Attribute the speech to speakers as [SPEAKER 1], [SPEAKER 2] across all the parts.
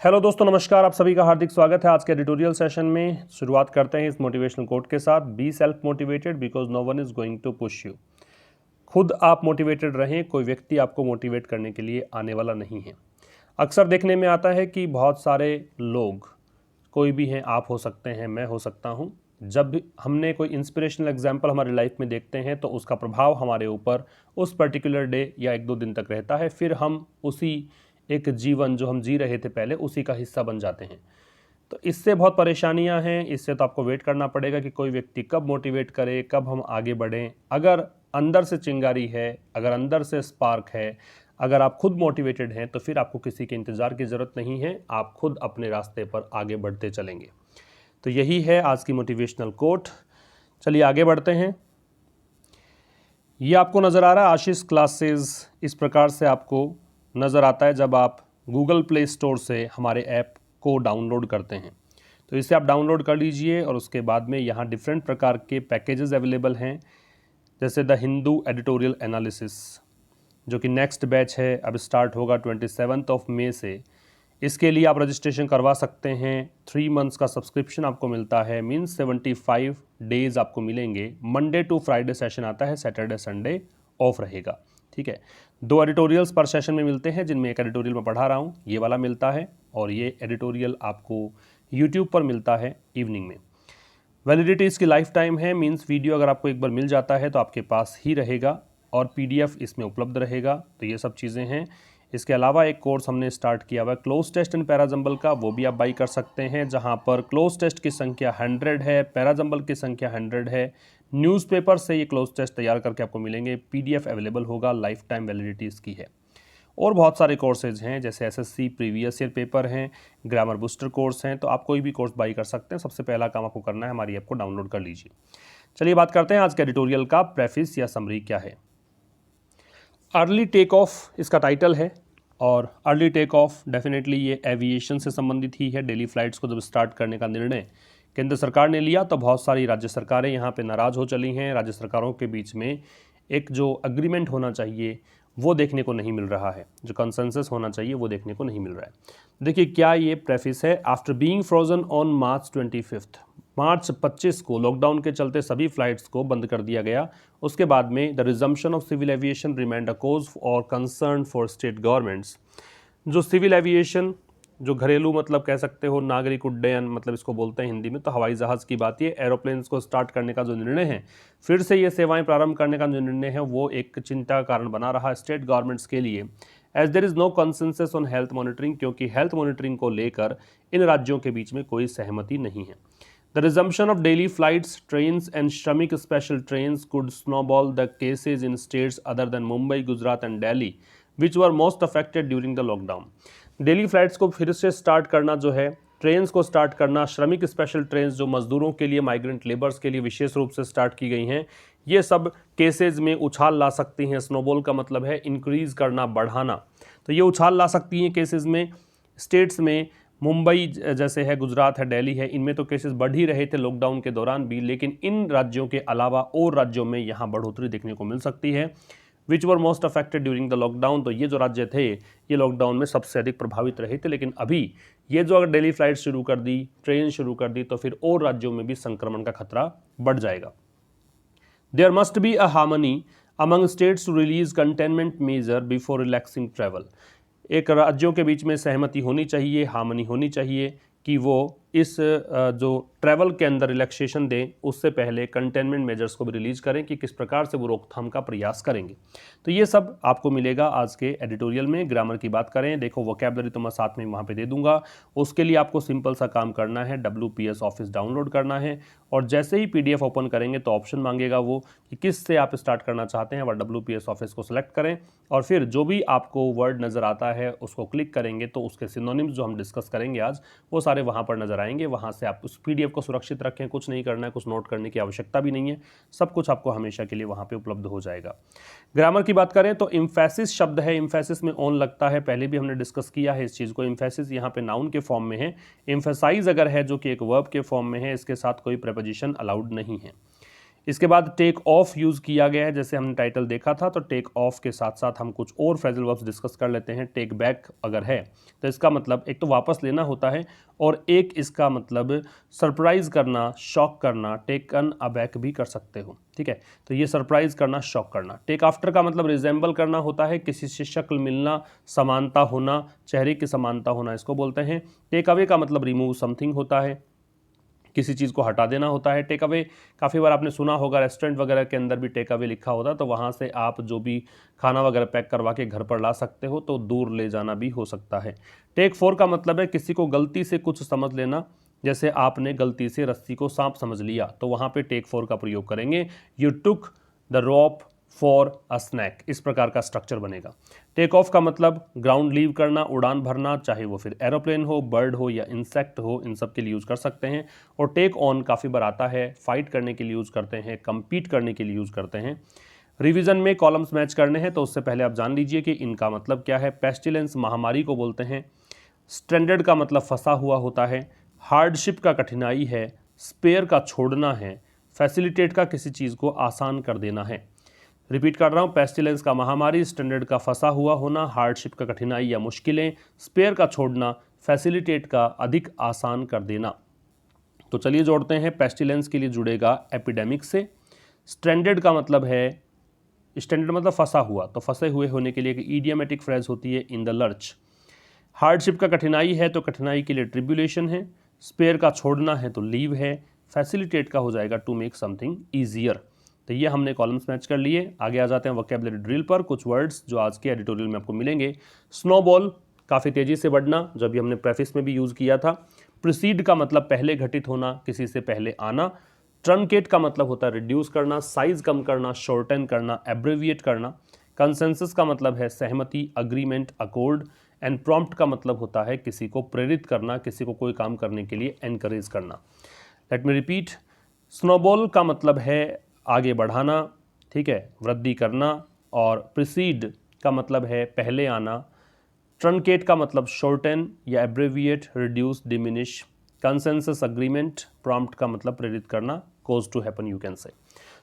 [SPEAKER 1] Hello दोस्तों, नमस्कार। आप सभी का हार्दिक स्वागत है आज के एडिटोरियल सेशन में। शुरुआत करते हैं इस मोटिवेशनल कोट के साथ। Be self motivated because no one is going to push you. खुद आप मोटिवेटेड रहें, कोई व्यक्ति आपको मोटिवेट करने के लिए आने वाला नहीं है। अक्सर देखने में आता है कि बहुत सारे लोग, कोई भी हैं, आप हो सकते हैं, मैं हो सकता हूँ, जब भी हमने कोई इंस्पिरेशनल एग्जाम्पल हमारी लाइफ में देखते हैं तो उसका प्रभाव हमारे ऊपर उस पर्टिकुलर डे या एक दो दिन तक रहता है। फिर हम उसी एक जीवन जो हम जी रहे थे पहले, उसी का हिस्सा बन जाते हैं। तो इससे बहुत परेशानियां हैं। इससे तो आपको वेट करना पड़ेगा कि कोई व्यक्ति कब मोटिवेट करे, कब हम आगे बढ़ें। अगर अंदर से चिंगारी है, अगर अंदर से स्पार्क है, अगर आप खुद मोटिवेटेड हैं, तो फिर आपको किसी के इंतज़ार की ज़रूरत नहीं है। आप खुद अपने रास्ते पर आगे बढ़ते चलेंगे। तो यही है आज की मोटिवेशनल कोट। चलिए आगे बढ़ते हैं। ये आपको नज़र आ रहा है आशीष क्लासेस, इस प्रकार से आपको नज़र आता है जब आप गूगल प्ले स्टोर से हमारे ऐप को डाउनलोड करते हैं। तो इसे आप डाउनलोड कर लीजिए और उसके बाद में यहाँ डिफरेंट प्रकार के पैकेजेस अवेलेबल हैं, जैसे द हिंदू एडिटोरियल एनालिसिस, जो कि नेक्स्ट बैच है, अब स्टार्ट होगा 27 मई से। इसके लिए आप रजिस्ट्रेशन करवा सकते हैं। 3 मंथ्स का सब्सक्रिप्शन आपको मिलता है, मीन्स 75 डेज आपको मिलेंगे। मंडे टू फ्राइडे सेशन आता है, सैटरडे संडे ऑफ रहेगा। ठीक है, 2 एडिटोरियल्स पर सेशन में मिलते हैं, जिनमें एक एडिटोरियल मैं पढ़ा रहा हूँ, ये वाला मिलता है, और ये एडिटोरियल आपको यूट्यूब पर मिलता है इवनिंग में। वैलिडिटी इसकी लाइफ टाइम है, मीन्स वीडियो अगर आपको एक बार मिल जाता है तो आपके पास ही रहेगा, और PDF इसमें उपलब्ध रहेगा। तो ये सब चीज़ें हैं। इसके अलावा एक कोर्स हमने स्टार्ट किया हुआ है क्लोज टेस्ट एंड पैराजंबल का, वो भी आप बाई कर सकते हैं, जहां पर क्लोज टेस्ट की संख्या 100 है, पैराजंबल की संख्या 100 है। न्यूज़पेपर से ये क्लोज टेस्ट तैयार करके आपको मिलेंगे, PDF अवेलेबल होगा, लाइफ टाइम वैलिडिटी इसकी है। और बहुत सारे कोर्सेज हैं, जैसे SSC प्रीवियस ईयर पेपर हैं, ग्रामर बूस्टर कोर्स हैं। तो आप कोई भी कोर्स बाई कर सकते हैं। सबसे पहला काम आपको करना है, हमारी ऐप को डाउनलोड कर लीजिए। चलिए बात करते हैं आज के एडिटोरियल का प्रेफिस या समरी क्या है। अर्ली टेक ऑफ इसका टाइटल है, और अर्ली टेक ऑफ डेफिनेटली ये एविएशन से संबंधित ही है। डेली फ्लाइट्स को जब स्टार्ट करने का निर्णय केंद्र सरकार ने लिया तो बहुत सारी राज्य सरकारें यहाँ पे नाराज़ हो चली हैं। राज्य सरकारों के बीच में एक जो अग्रीमेंट होना चाहिए वो देखने को नहीं मिल रहा है, जो कंसेंसस होना चाहिए वो देखने को नहीं मिल रहा है। देखिए क्या ये प्रेफिस है। After being frozen on March 25 को लॉकडाउन के चलते सभी फ्लाइट्स को बंद कर दिया गया। उसके बाद में the resumption of civil aviation remained a cause और कंसर्न फॉर स्टेट गवर्नमेंट्स। जो सिविल एविएशन, जो घरेलू मतलब कह सकते हो, नागरिक उड्डयन मतलब इसको बोलते हैं हिंदी में, तो हवाई जहाज़ की बात, ये एरोप्लेन्स को स्टार्ट करने का जो निर्णय है, फिर से ये सेवाएं प्रारंभ करने का जो निर्णय है, वो एक चिंता का कारण बना रहा स्टेट गवर्नमेंट्स के लिए, as there is no consensus on health monitoring, क्योंकि हेल्थ मॉनिटरिंग को लेकर इन राज्यों के बीच में कोई सहमति नहीं है। The resumption of daily flights, trains and Shramik special trains could snowball the cases in states other than Mumbai, Gujarat and Delhi, which were most affected during the lockdown. Daily flights को फिर से start करना जो है, trains को start करना, श्रमिक special trains जो मजदूरों के लिए, माइग्रेंट लेबर्स के लिए विशेष रूप से स्टार्ट की गई हैं, ये सब केसेज में उछाल ला सकती हैं। स्नोबॉल का मतलब है इंक्रीज़ करना, बढ़ाना। तो ये उछाल ला सकती हैं केसेस में। स्टेट्स में मुंबई जैसे है, गुजरात है, दिल्ली है, इनमें तो केसेस बढ़ ही रहे थे लॉकडाउन के दौरान भी, लेकिन इन राज्यों के अलावा और राज्यों में यहाँ बढ़ोतरी देखने को मिल सकती है। Which were most affected during the lockdown, तो ये जो राज्य थे ये लॉकडाउन में सबसे अधिक प्रभावित रहे थे। लेकिन अभी ये जो अगर डेली फ्लाइट शुरू कर दी, ट्रेन शुरू कर दी, तो फिर और राज्यों में भी संक्रमण का खतरा बढ़ जाएगा। There must be a harmony among states to release containment measure before relaxing travel. एक राज्यों के बीच में सहमति होनी चाहिए, हार्मनी होनी चाहिए कि वो इस जो ट्रैवल के अंदर रिलैक्सेशन दें, उससे पहले कंटेनमेंट मेजर्स को भी रिलीज करें कि किस प्रकार से वो रोकथाम का प्रयास करेंगे। तो ये सब आपको मिलेगा आज के एडिटोरियल में। ग्रामर की बात करें, देखो वोकैबुलरी तो मैं साथ में वहाँ पे दे दूंगा। उसके लिए आपको सिंपल सा काम करना है, WPS ऑफिस डाउनलोड करना है, और जैसे ही PDF ओपन करेंगे तो ऑप्शन मांगेगा वो कि किस से आप स्टार्ट करना चाहते हैं, वह WPS ऑफिस को सिलेक्ट करें, और फिर जो भी आपको वर्ड नज़र आता है उसको क्लिक करेंगे तो उसके सिनोनिम्स जो हम डिस्कस करेंगे आज, वो सारे वहाँ पर नजर आएंगे। वहाँ से आप उस PDF को सुरक्षित रखें, कुछ नहीं करना है, कुछ नोट करने की आवश्यकता भी नहीं है, सब कुछ आपको हमेशा के लिए वहाँ पे उपलब्ध हो जाएगा। ग्रामर की बात करें तो इम्फेसिस शब्द है, इम्फेसिस में ऑन लगता है, पहले भी हमने डिस्कस किया है इस चीज़ को। इम्फेसिस यहाँ पे नाउन के फॉर्म में है, इम्फेसाइज अगर है जो कि एक वर्ब के फॉर्म में है, इसके साथ कोई प्रेपोजिशन अलाउड नहीं है। इसके बाद टेक ऑफ यूज़ किया गया है, जैसे हमने टाइटल देखा था। तो टेक ऑफ के साथ साथ हम कुछ और फ्रेजल वर्ब्स डिस्कस कर लेते हैं। टेक बैक अगर है तो इसका मतलब एक तो वापस लेना होता है, और एक इसका मतलब सरप्राइज़ करना, शॉक करना, टेकन अबैक भी कर सकते हो, ठीक है। तो ये सरप्राइज़ करना, शॉक करना। टेक आफ्टर का मतलब रिजेंबल करना होता है, किसी से शक्ल मिलना, समानता होना, चेहरे की समानता होना, इसको बोलते हैं। टेक अवे का मतलब रिमूव समथिंग होता है, किसी चीज़ को हटा देना होता है। टेक अवे काफ़ी बार आपने सुना होगा, रेस्टोरेंट वगैरह के अंदर भी टेक अवे लिखा होता है, तो वहाँ से आप जो भी खाना वगैरह पैक करवा के घर पर ला सकते हो, तो दूर ले जाना भी हो सकता है। टेक फोर का मतलब है किसी को गलती से कुछ समझ लेना, जैसे आपने गलती से रस्सी को सांप समझ लिया, तो वहाँ पे टेक फोर का प्रयोग करेंगे। You took the rope for a snack, इस प्रकार का स्ट्रक्चर बनेगा। टेक ऑफ का मतलब ग्राउंड लीव करना, उड़ान भरना, चाहे वो फिर एरोप्लेन हो, बर्ड हो या इंसेक्ट हो, इन सब के लिए यूज़ कर सकते हैं। और टेक ऑन काफ़ी बार आता है, फाइट करने के लिए यूज़ करते हैं, कम्पीट करने के लिए यूज़ करते हैं। रिवीजन में कॉलम्स मैच करने हैं, तो उससे पहले आप जान लीजिए कि इनका मतलब क्या है। पेस्टिलेंस महामारी को बोलते हैं। स्ट्रैंडेड का मतलब फंसा हुआ होता है। हार्डशिप का कठिनाई है। स्पेयर का छोड़ना है। फैसिलिटेट का किसी चीज़ को आसान कर देना है। रिपीट कर रहा हूँ, पेस्टिलेंस का महामारी, स्टैंडर्ड का फंसा हुआ होना, हार्डशिप का कठिनाई या मुश्किलें, स्पेयर का छोड़ना, फैसिलिटेट का अधिक आसान कर देना। तो चलिए जोड़ते हैं। पेस्टिलेंस के लिए जुड़ेगा एपिडेमिक से। स्टैंडर्ड का मतलब है, स्टैंडर्ड मतलब फंसा हुआ, तो फंसे हुए होने के लिए एक ईडियमेटिक फ्रेज होती है, इन द लर्च। हार्डशिप का कठिनाई है, तो कठिनाई के लिए ट्रिब्यूलेशन है। स्पेयर का छोड़ना है तो लीव है। फैसिलिटेट का हो जाएगा टू मेक समथिंग ईजियर। तो ये हमने कॉलम्स मैच कर लिए। आगे आ जाते हैं वोकैबुलरी ड्रिल पर। कुछ वर्ड्स जो आज के एडिटोरियल में आपको मिलेंगे। स्नोबॉल, काफ़ी तेज़ी से बढ़ना, जो भी हमने प्रेफिस में भी यूज़ किया था। प्रिसीड का मतलब पहले घटित होना, किसी से पहले आना। ट्रंकेट का मतलब होता है रिड्यूस करना, साइज कम करना, शॉर्टन करना, एब्रेविएट करना। कंसेंसस का मतलब है सहमति, अग्रीमेंट, अकॉर्ड। एंड प्रॉम्प्ट का मतलब होता है किसी को प्रेरित करना, किसी को कोई काम करने के लिए एनकरेज करना। Let me repeat. स्नोबॉल का मतलब है आगे बढ़ाना, ठीक है, वृद्धि करना। और प्रिसीड का मतलब है पहले आना। ट्रंकेट का मतलब शॉर्टन या abbreviate, reduce, diminish. Consensus, agreement. Prompt का मतलब प्रेरित करना, cause to happen, you can say.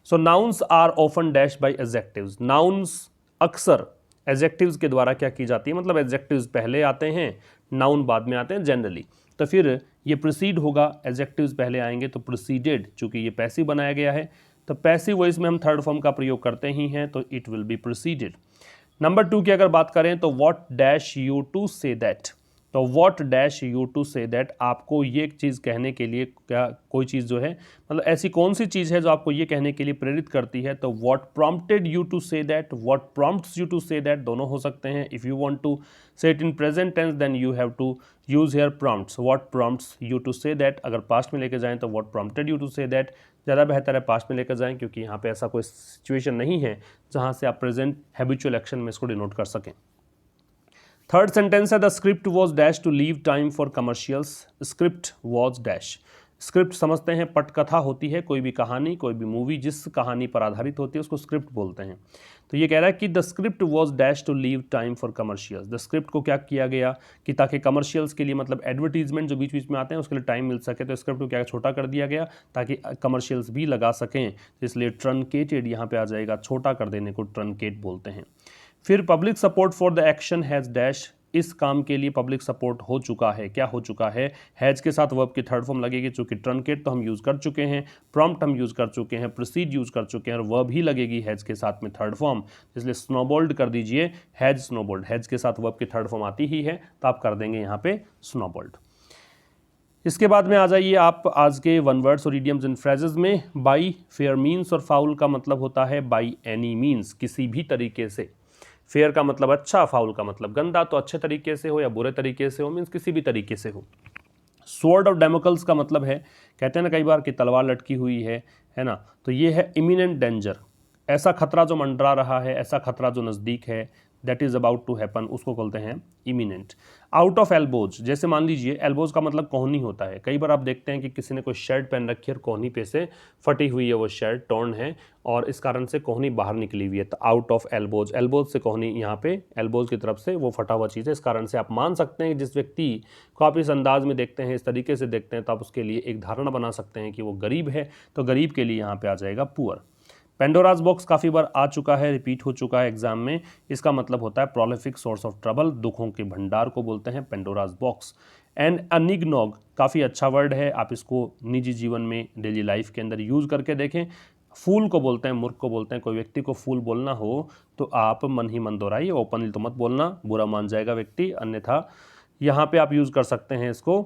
[SPEAKER 1] So nouns are often dash by adjectives. Nouns अक्सर एडजेक्टिव्स के द्वारा क्या की जाती है, मतलब एडजेक्टिव्स पहले आते हैं, नाउन बाद में आते हैं जनरली। तो फिर ये प्रोसीड होगा, एडजेक्टिव्स पहले आएंगे, तो प्रोसीडेड, चूंकि ये पैसिव बनाया गया है, तो पैसिव वॉइस में हम थर्ड फॉर्म का प्रयोग करते ही हैं, तो it will be proceeded. Number 2 की अगर बात करें तो what dash you to say that. तो what dash you to say that, आपको ये चीज़ कहने के लिए, क्या कोई चीज़ जो है, मतलब ऐसी कौन सी चीज़ है जो आपको ये कहने के लिए प्रेरित करती है। तो what prompted you to say that, what prompts you to say that, दोनों हो सकते हैं। If you want to say it in present tense then you have to use here prompts. What prompts you to say that, अगर past में लेकर जाएं तो what prompted you to say that. ज़्यादा बेहतर है पास्ट में लेकर जाएं, क्योंकि यहाँ पे ऐसा कोई सिचुएशन नहीं है जहाँ से आप प्रेजेंट हैबिचुअल एक्शन में इसको डिनोट कर सकें। थर्ड सेंटेंस है the script was dash to leave time for commercials. Script was dash, script समझते हैं पटकथा होती है, कोई भी कहानी, कोई भी मूवी जिस कहानी पर आधारित होती है उसको स्क्रिप्ट बोलते हैं। तो ये कह रहा है कि the script was dash to leave time for commercials. The script को क्या किया गया कि ताकि कमर्शियल्स के लिए, मतलब एडवर्टीजमेंट जो बीच बीच में आते हैं उसके लिए टाइम मिल सके, तो स्क्रिप्ट को क्या छोटा कर दिया गया ताकि कमर्शियल्स भी लगा सकें, इसलिए ट्रंकेटेड यहाँ पे आ जाएगा, छोटा कर देने को ट्रंकेट बोलते हैं। फिर public support for the action has dash, इस काम के लिए पब्लिक सपोर्ट हो चुका है, क्या हो चुका है, हैज के साथ वर्ब की थर्ड फॉर्म लगेगी, चूंकि ट्रंकेट तो हम यूज़ कर चुके हैं, प्रॉम्प्ट हम यूज़ कर चुके हैं, प्रोसीड यूज़ कर चुके हैं, और वर्ब ही लगेगी हैज के साथ में थर्ड फॉर्म, इसलिए स्नोबॉल्ड कर दीजिए, हैज स्नोबॉल्ड, हैज के साथ वर्ब की थर्ड फॉर्म आती ही है, तो आप कर देंगे यहाँ पे स्नोबॉल्ड। इसके बाद में आ जाइए आप आज के वन वर्ड्स और इडियम्स एंड फ्रेजेस में। बाई फेयर मीन्स और फाउल का मतलब होता है बाई एनी मीन्स, किसी भी तरीके से। फेयर का मतलब अच्छा, फाउल का मतलब गंदा, तो अच्छे तरीके से हो या बुरे तरीके से हो, मीन्स किसी भी तरीके से हो। स्वॉर्ड ऑफ डेमोकल्स का मतलब है, कहते हैं ना कई बार कि तलवार लटकी हुई है ना, तो ये है इमिनेंट डेंजर, ऐसा खतरा जो मंडरा रहा है, ऐसा खतरा जो नज़दीक है। That is about to happen, उसको बोलते हैं इमिनेंट। आउट ऑफ एल्बोज, जैसे मान लीजिए एल्बोज का मतलब कोहनी होता है। कई बार आप देखते हैं कि किसी ने कोई शर्ट पहन रखी है और कोहनी पे से फटी हुई है, वो शर्ट टॉर्न है और इस कारण से कोहनी बाहर निकली हुई है, तो आउट ऑफ एल्बोज, एल्बोज से कोहनी यहाँ पे एल्बोज की तरफ से वो फटा हुआ चीज़ है। इस कारण से आप मान सकते हैं कि जिस व्यक्ति को आप इस अंदाज में देखते हैं, इस तरीके से देखते हैं, तो आप उसके लिए एक धारणा बना सकते हैं कि वो गरीब है, तो गरीब के लिए यहाँ पे आ जाएगा पुअर। पेंडोराज बॉक्स काफ़ी बार आ चुका है, रिपीट हो चुका है एग्जाम में। इसका मतलब होता है प्रोलिफिक सोर्स ऑफ ट्रबल, दुखों के भंडार को बोलते हैं पेंडोराज बॉक्स। एंड अनिग्नॉग काफ़ी अच्छा वर्ड है, आप इसको निजी जीवन में डेली लाइफ के अंदर यूज़ करके देखें। फूल को बोलते हैं, मूर्ख को बोलते हैं। कोई व्यक्ति को फूल बोलना हो तो आप मन ही मन दोहराइए, ओपनली तो मत बोलना, बुरा मान जाएगा व्यक्ति। अन्यथा यहाँ पे आप यूज़ कर सकते हैं इसको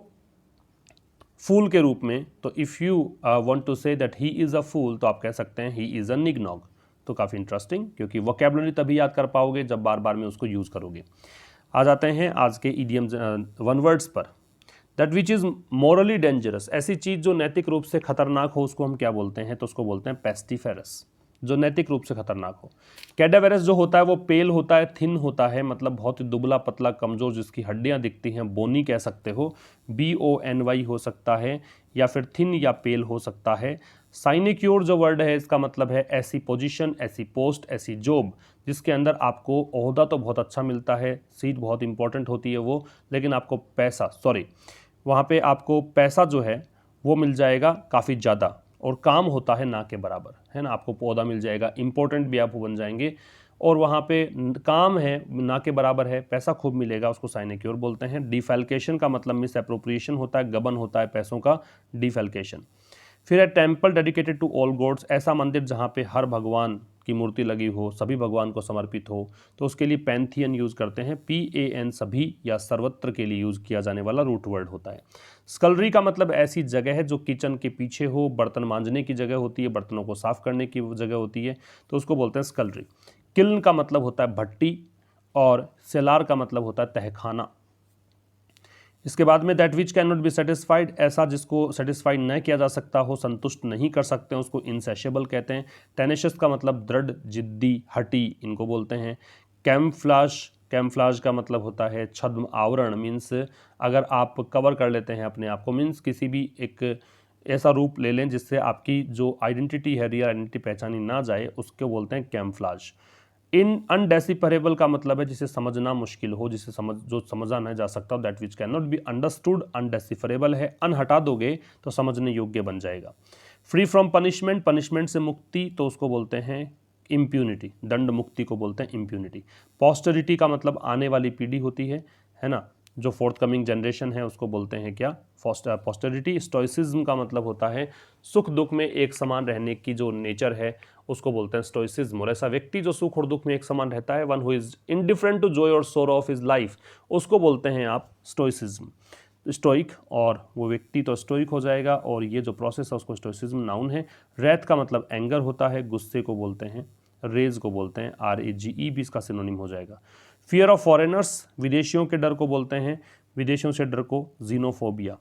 [SPEAKER 1] फूल के रूप में। तो if you want to say that he is a fool, तो आप कह सकते हैं ही इज़ अ निग्नॉग। तो काफ़ी इंटरेस्टिंग, क्योंकि वोकेबुलरी तभी याद कर पाओगे जब बार बार में उसको यूज़ करोगे। आ जाते हैं आज के इडियम्स वन वर्ड्स पर। That which is morally dangerous, ऐसी चीज़ जो नैतिक रूप से खतरनाक हो उसको हम क्या बोलते हैं, तो उसको बोलते हैं पेस्टिफेरस, जो नैतिक रूप से खतरनाक हो। कैडावेरस जो होता है वो पेल होता है, थिन होता है, मतलब बहुत ही दुबला पतला कमज़ोर, जिसकी हड्डियां दिखती हैं, बोनी कह सकते हो, BONY हो सकता है, या फिर थिन या पेल हो सकता है। साइनिक्योर जो वर्ड है इसका मतलब है ऐसी पोजीशन, ऐसी पोस्ट, ऐसी जॉब जिसके अंदर आपको ओहदा तो बहुत अच्छा मिलता है, सीट बहुत इंपॉर्टेंट होती है वो, लेकिन आपको पैसा, सॉरी, वहाँ पे आपको पैसा जो है वो मिल जाएगा काफ़ी ज़्यादा, और काम होता है ना के बराबर, है ना। आपको पौधा मिल जाएगा, इंपॉर्टेंट भी आप बन जाएंगे, और वहाँ पे काम है ना के बराबर है, पैसा खूब मिलेगा, उसको साइनेक्योर बोलते हैं। डिफेल्केशन का मतलब मिस एप्रोप्रिएशन होता है, गबन होता है पैसों का, डिफेल्केशन। फिर है temple dedicated to all gods, ऐसा मंदिर जहाँ पे हर भगवान की मूर्ति लगी हो, सभी भगवान को समर्पित हो, तो उसके लिए पैंथियन यूज़ करते हैं। PAN सभी या सर्वत्र के लिए यूज़ किया जाने वाला रूट वर्ड होता है। स्कलरी का मतलब ऐसी जगह है जो किचन के पीछे हो, बर्तन मांजने की जगह होती है, बर्तनों को साफ करने की जगह होती है, तो उसको बोलते हैं स्कलरी। किल्न का मतलब होता है भट्टी, और सेलार का मतलब होता है तहखाना। इसके बाद में that which can not be satisfied, ऐसा जिसको सेटिस्फाइड न किया जा सकता हो, संतुष्ट नहीं कर सकते हैं, उसको इनसेशेबल कहते हैं। टेनेशियस का मतलब दृढ़, जिद्दी, हटी, इनको बोलते हैं। कैमफ्लाज, कैमफ्लाज का मतलब होता है छद्म आवरण, मीन्स अगर आप कवर कर लेते हैं अपने आप को, मीन्स किसी भी एक ऐसा रूप ले लें जिससे आपकी जो आइडेंटिटी है, रियल आइडेंटिटी पहचानी ना जाए, उसको बोलते हैं कैमफ्लाज। इन अनडेसिफरेबल का मतलब है जिसे समझना मुश्किल हो, जिसे समझा नहीं जा सकता, that which can not be understood, undecipherable है, अन हटा दोगे तो समझने योग्य बन जाएगा। फ्री फ्रॉम पनिशमेंट, पनिशमेंट से मुक्ति, तो उसको बोलते हैं इम्प्यूनिटी, दंड मुक्ति को बोलते हैं इम्प्यूनिटी। पॉस्टरिटी का मतलब आने वाली पीढ़ी होती है ना, जो फोर्थ कमिंग जनरेशन है उसको बोलते हैं क्या, पॉस्टरिटी। स्टोइसिज्म का मतलब होता है सुख दुख में एक समान रहने की जो नेचर है, उसको बोलते हैं स्टोइसिज्म। और ऐसा व्यक्ति जो सुख और दुख में एक समान रहता है, one who is indifferent to joy और सोरो ऑफ हिज लाइफ, उसको बोलते हैं आप स्टोइसिज्म, स्टोइक। और वो व्यक्ति तो स्टोइक हो जाएगा, और ये जो प्रोसेस है उसको स्टोइसिज्म नाउन है। रैथ का मतलब एंगर होता है, गुस्से को बोलते हैं रेज को बोलते हैं, RAGE भी इसका सिनोनिम हो जाएगा। फियर ऑफ फॉरेनर्स, विदेशियों के डर को बोलते हैं, विदेशियों से डर को जीनोफोबिया।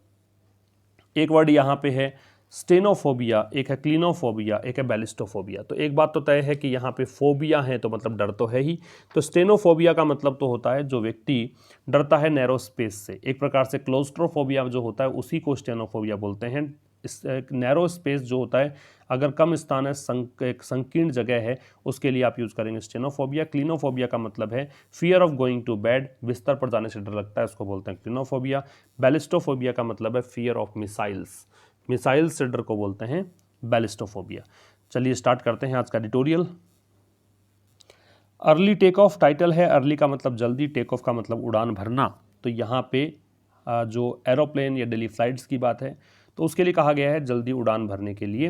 [SPEAKER 1] एक वर्ड यहाँ पे है स्टेनोफोबिया, एक है क्लिनोफोबिया, एक है बैलिस्टोफोबिया। तो एक बात तो तय है कि यहाँ पे फोबिया है तो मतलब डर तो है ही। तो स्टेनोफोबिया का मतलब तो होता है जो व्यक्ति डरता है नैरो स्पेस से। एक प्रकार से क्लोस्ट्रोफोबिया जो होता है उसी को स्टेनोफोबिया बोलते हैं। नैरो स्पेस जो होता है, अगर कम स्थान है, एक संकीर्ण जगह है, उसके लिए आप यूज़ करेंगे स्टेनोफोबिया। क्लिनोफोबिया का मतलब है fear of going to bed, बिस्तर पर जाने से डर लगता है, उसको बोलते हैं क्लिनोफोबिया। बैलिस्टोफोबिया का मतलब है फियर ऑफ मिसाइल्स, मिसाइल्स से डर को बोलते हैं बैलिस्टोफोबिया। चलिए स्टार्ट करते हैं आज का editorial. Early take off title है, अर्ली का मतलब जल्दी, टेक ऑफ का मतलब उड़ान भरना। तो यहाँ पे जो एरोप्लेन या डेली फ्लाइट्स की बात है तो उसके लिए कहा गया है जल्दी उड़ान भरने के लिए।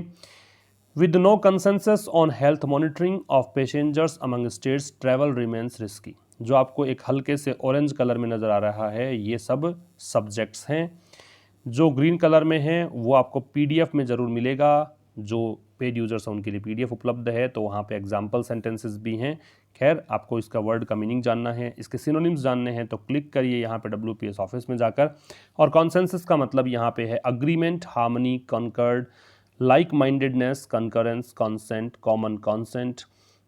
[SPEAKER 1] With no consensus on health monitoring of passengers among states, travel remains risky. जो आपको एक हल्के से ऑरेंज कलर में नज़र आ रहा है, ये सब सब्जेक्ट्स हैं। जो ग्रीन कलर में है वो आपको PDF में ज़रूर मिलेगा, जो पेड यूजर्स हैं उनके लिए PDF उपलब्ध है, तो वहाँ पे एग्जाम्पल सेंटेंसेस भी हैं। खैर, आपको इसका वर्ड का मीनिंग जानना है, इसके सिनोनिम्स जानने हैं, तो क्लिक करिए यहाँ पे WPS ऑफिस में जाकर। और कॉन्सेंसस का मतलब यहाँ पे है agreement, harmony, concord, like mindedness, concurrence, consent, common consent,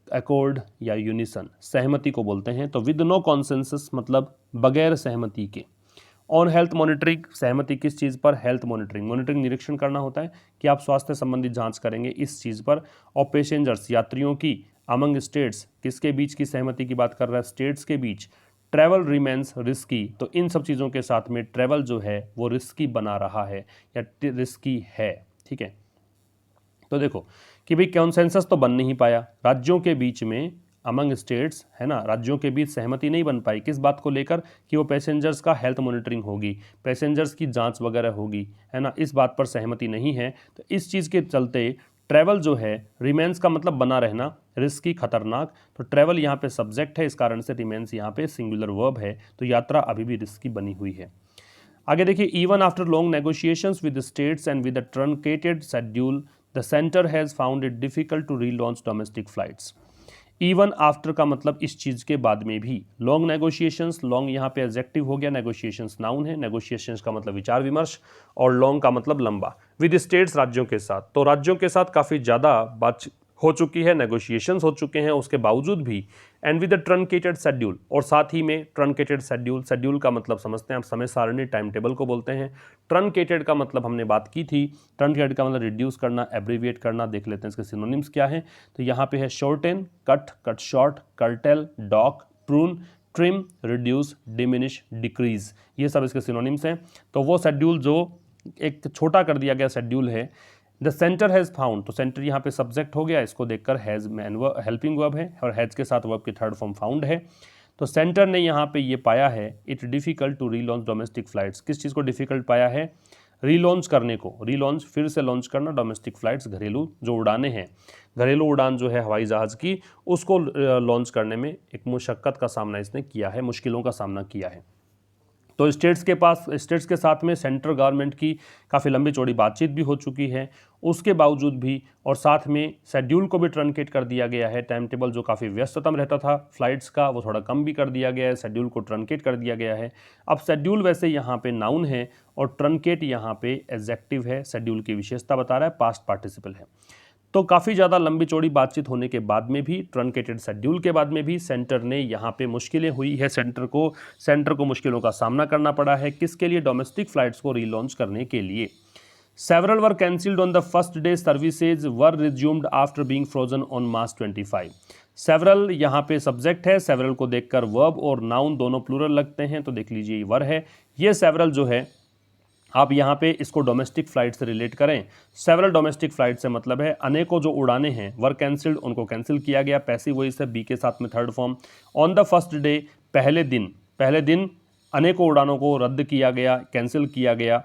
[SPEAKER 1] accord या यूनिसन, सहमति को बोलते हैं। तो विद नो कॉन्सेंसस मतलब बगैर सहमति के। ऑन हेल्थ मॉनिटरिंग, सहमति किस चीज़ पर? Health monitoring. मॉनिटरिंग निरीक्षण करना होता है कि आप स्वास्थ्य संबंधी जांच करेंगे इस चीज़ पर। और पैसेंजर्स, यात्रियों की, अमंग स्टेट्स, किसके बीच की सहमति की बात कर रहा है? स्टेट्स के बीच। ट्रैवल रिमेन्स रिस्की, तो इन सब चीज़ों के साथ में ट्रैवल जो है वो रिस्की बना रहा है या रिस्की है। ठीक है, तो देखो कि भाई कॉन्सेंसस तो बन नहीं पाया, राज्यों के बीच में, अमंग स्टेट्स है ना, राज्यों के बीच सहमति नहीं बन पाई किस बात को लेकर कि वो पैसेंजर्स का हेल्थ मॉनिटरिंग होगी, पैसेंजर्स की जांच वगैरह होगी, है ना, इस बात पर सहमति नहीं है। तो इस चीज़ के चलते ट्रैवल जो है, रिमेन्स का मतलब बना रहना, रिस्की खतरनाक, तो ट्रैवल यहाँ पे सब्जेक्ट है, इस कारण से रिमेन्स यहाँ पे सिंगुलर वर्ब है, तो यात्रा अभी भी रिस्की बनी हुई है। आगे देखिए, even after long negotiations with states and with a truncated schedule the centre has found it difficult to relaunch domestic flights. Even after का मतलब इस चीज़ के बाद में भी, लॉन्ग नेगोशिएशंस, लॉन्ग यहाँ पे एडजेक्टिव हो गया, नेगोशिएशंस नाउन है, नेगोशिएशंस का मतलब विचार विमर्श, और लॉन्ग का मतलब लंबा, विद स्टेट्स राज्यों के साथ, तो राज्यों के साथ काफ़ी ज़्यादा बात हो चुकी है, नेगोशिएशंस हो चुके हैं, उसके बावजूद भी, and with the truncated schedule, और साथ ही में ट्रंकेटेड शेड्यूल, शेड्यूल का मतलब समझते हैं आप, समय सारणी, टाइम टेबल को बोलते हैं। ट्रंकेटेड का मतलब हमने बात की थी, ट्रंकेटेड का मतलब रिड्यूस करना, एब्रीविएट करना, देख लेते हैं इसके सिनोनिम्स क्या हैं। तो यहाँ पे है shorten, cut, cut short, curtail, dock, prune, trim, reduce, diminish, decrease, ये सब इसके सिनोनिम्स हैं। तो वो शेड्यूल जो एक छोटा कर दिया गया शेड्यूल है, द सेंटर हैज़ फाउंड, तो सेंटर यहाँ पे सब्जेक्ट हो गया, इसको देखकर हैज़ मैन हेल्पिंग वर्ब है, और हैज़ के साथ वर्ब की थर्ड फॉर्म फाउंड है। तो सेंटर ने यहाँ पे ये पाया है, it difficult to relaunch domestic flights, किस चीज़ को डिफ़िकल्ट पाया है? रीलॉन्च करने को, रीलॉन्च फिर से लॉन्च करना डोमेस्टिक फ्लाइट्स, घरेलू जो उड़ानें हैं, घरेलू उड़ान जो है हवाई जहाज़ की, उसको लॉन्च करने में एक मुशक्क़त का सामना इसने किया है, मुश्किलों का सामना किया है। तो स्टेट्स के साथ में सेंट्रल गवर्नमेंट की काफ़ी लंबी चौड़ी बातचीत भी हो चुकी है, उसके बावजूद भी, और साथ में शेड्यूल को भी ट्रंकेट कर दिया गया है, टाइम टेबल जो काफ़ी व्यस्ततम रहता था फ्लाइट्स का वो थोड़ा कम भी कर दिया गया है, शेड्यूल को ट्रंकेट कर दिया गया है। अब शेड्यूल वैसे यहाँ पे नाउन है और ट्रंकेट यहाँ पे एडजेक्टिव है, शेड्यूल की विशेषता बता रहा है, पास्ट पार्टिसिपल है। तो काफ़ी ज़्यादा लंबी चौड़ी बातचीत होने के बाद में भी, ट्रंकेटेड शेड्यूल के बाद में भी, सेंटर ने यहाँ पे मुश्किलें हुई है, सेंटर को मुश्किलों का सामना करना पड़ा है, किसके लिए? डोमेस्टिक फ्लाइट्स को रीलॉन्च करने के लिए। Several were cancelled on the first day, services were resumed after being frozen on March 25। Several यहाँ पे सब्जेक्ट है, सेवरल को देखकर वर्ब और नाउन दोनों प्लूरल लगते हैं, तो देख लीजिए ये वर है। ये सेवरल जो है, आप यहाँ पे इसको डोमेस्टिक फ्लाइट से रिलेट करें, सेवरल डोमेस्टिक फ्लाइट से मतलब है अनेकों जो उड़ानें हैं, वर कैंसिल्ड, उनको कैंसिल किया गया, पैसिव वॉइस है, बी के साथ में third form. On the first day, पहले दिन अनेकों उड़ानों को रद्द किया गया, कैंसिल किया गया।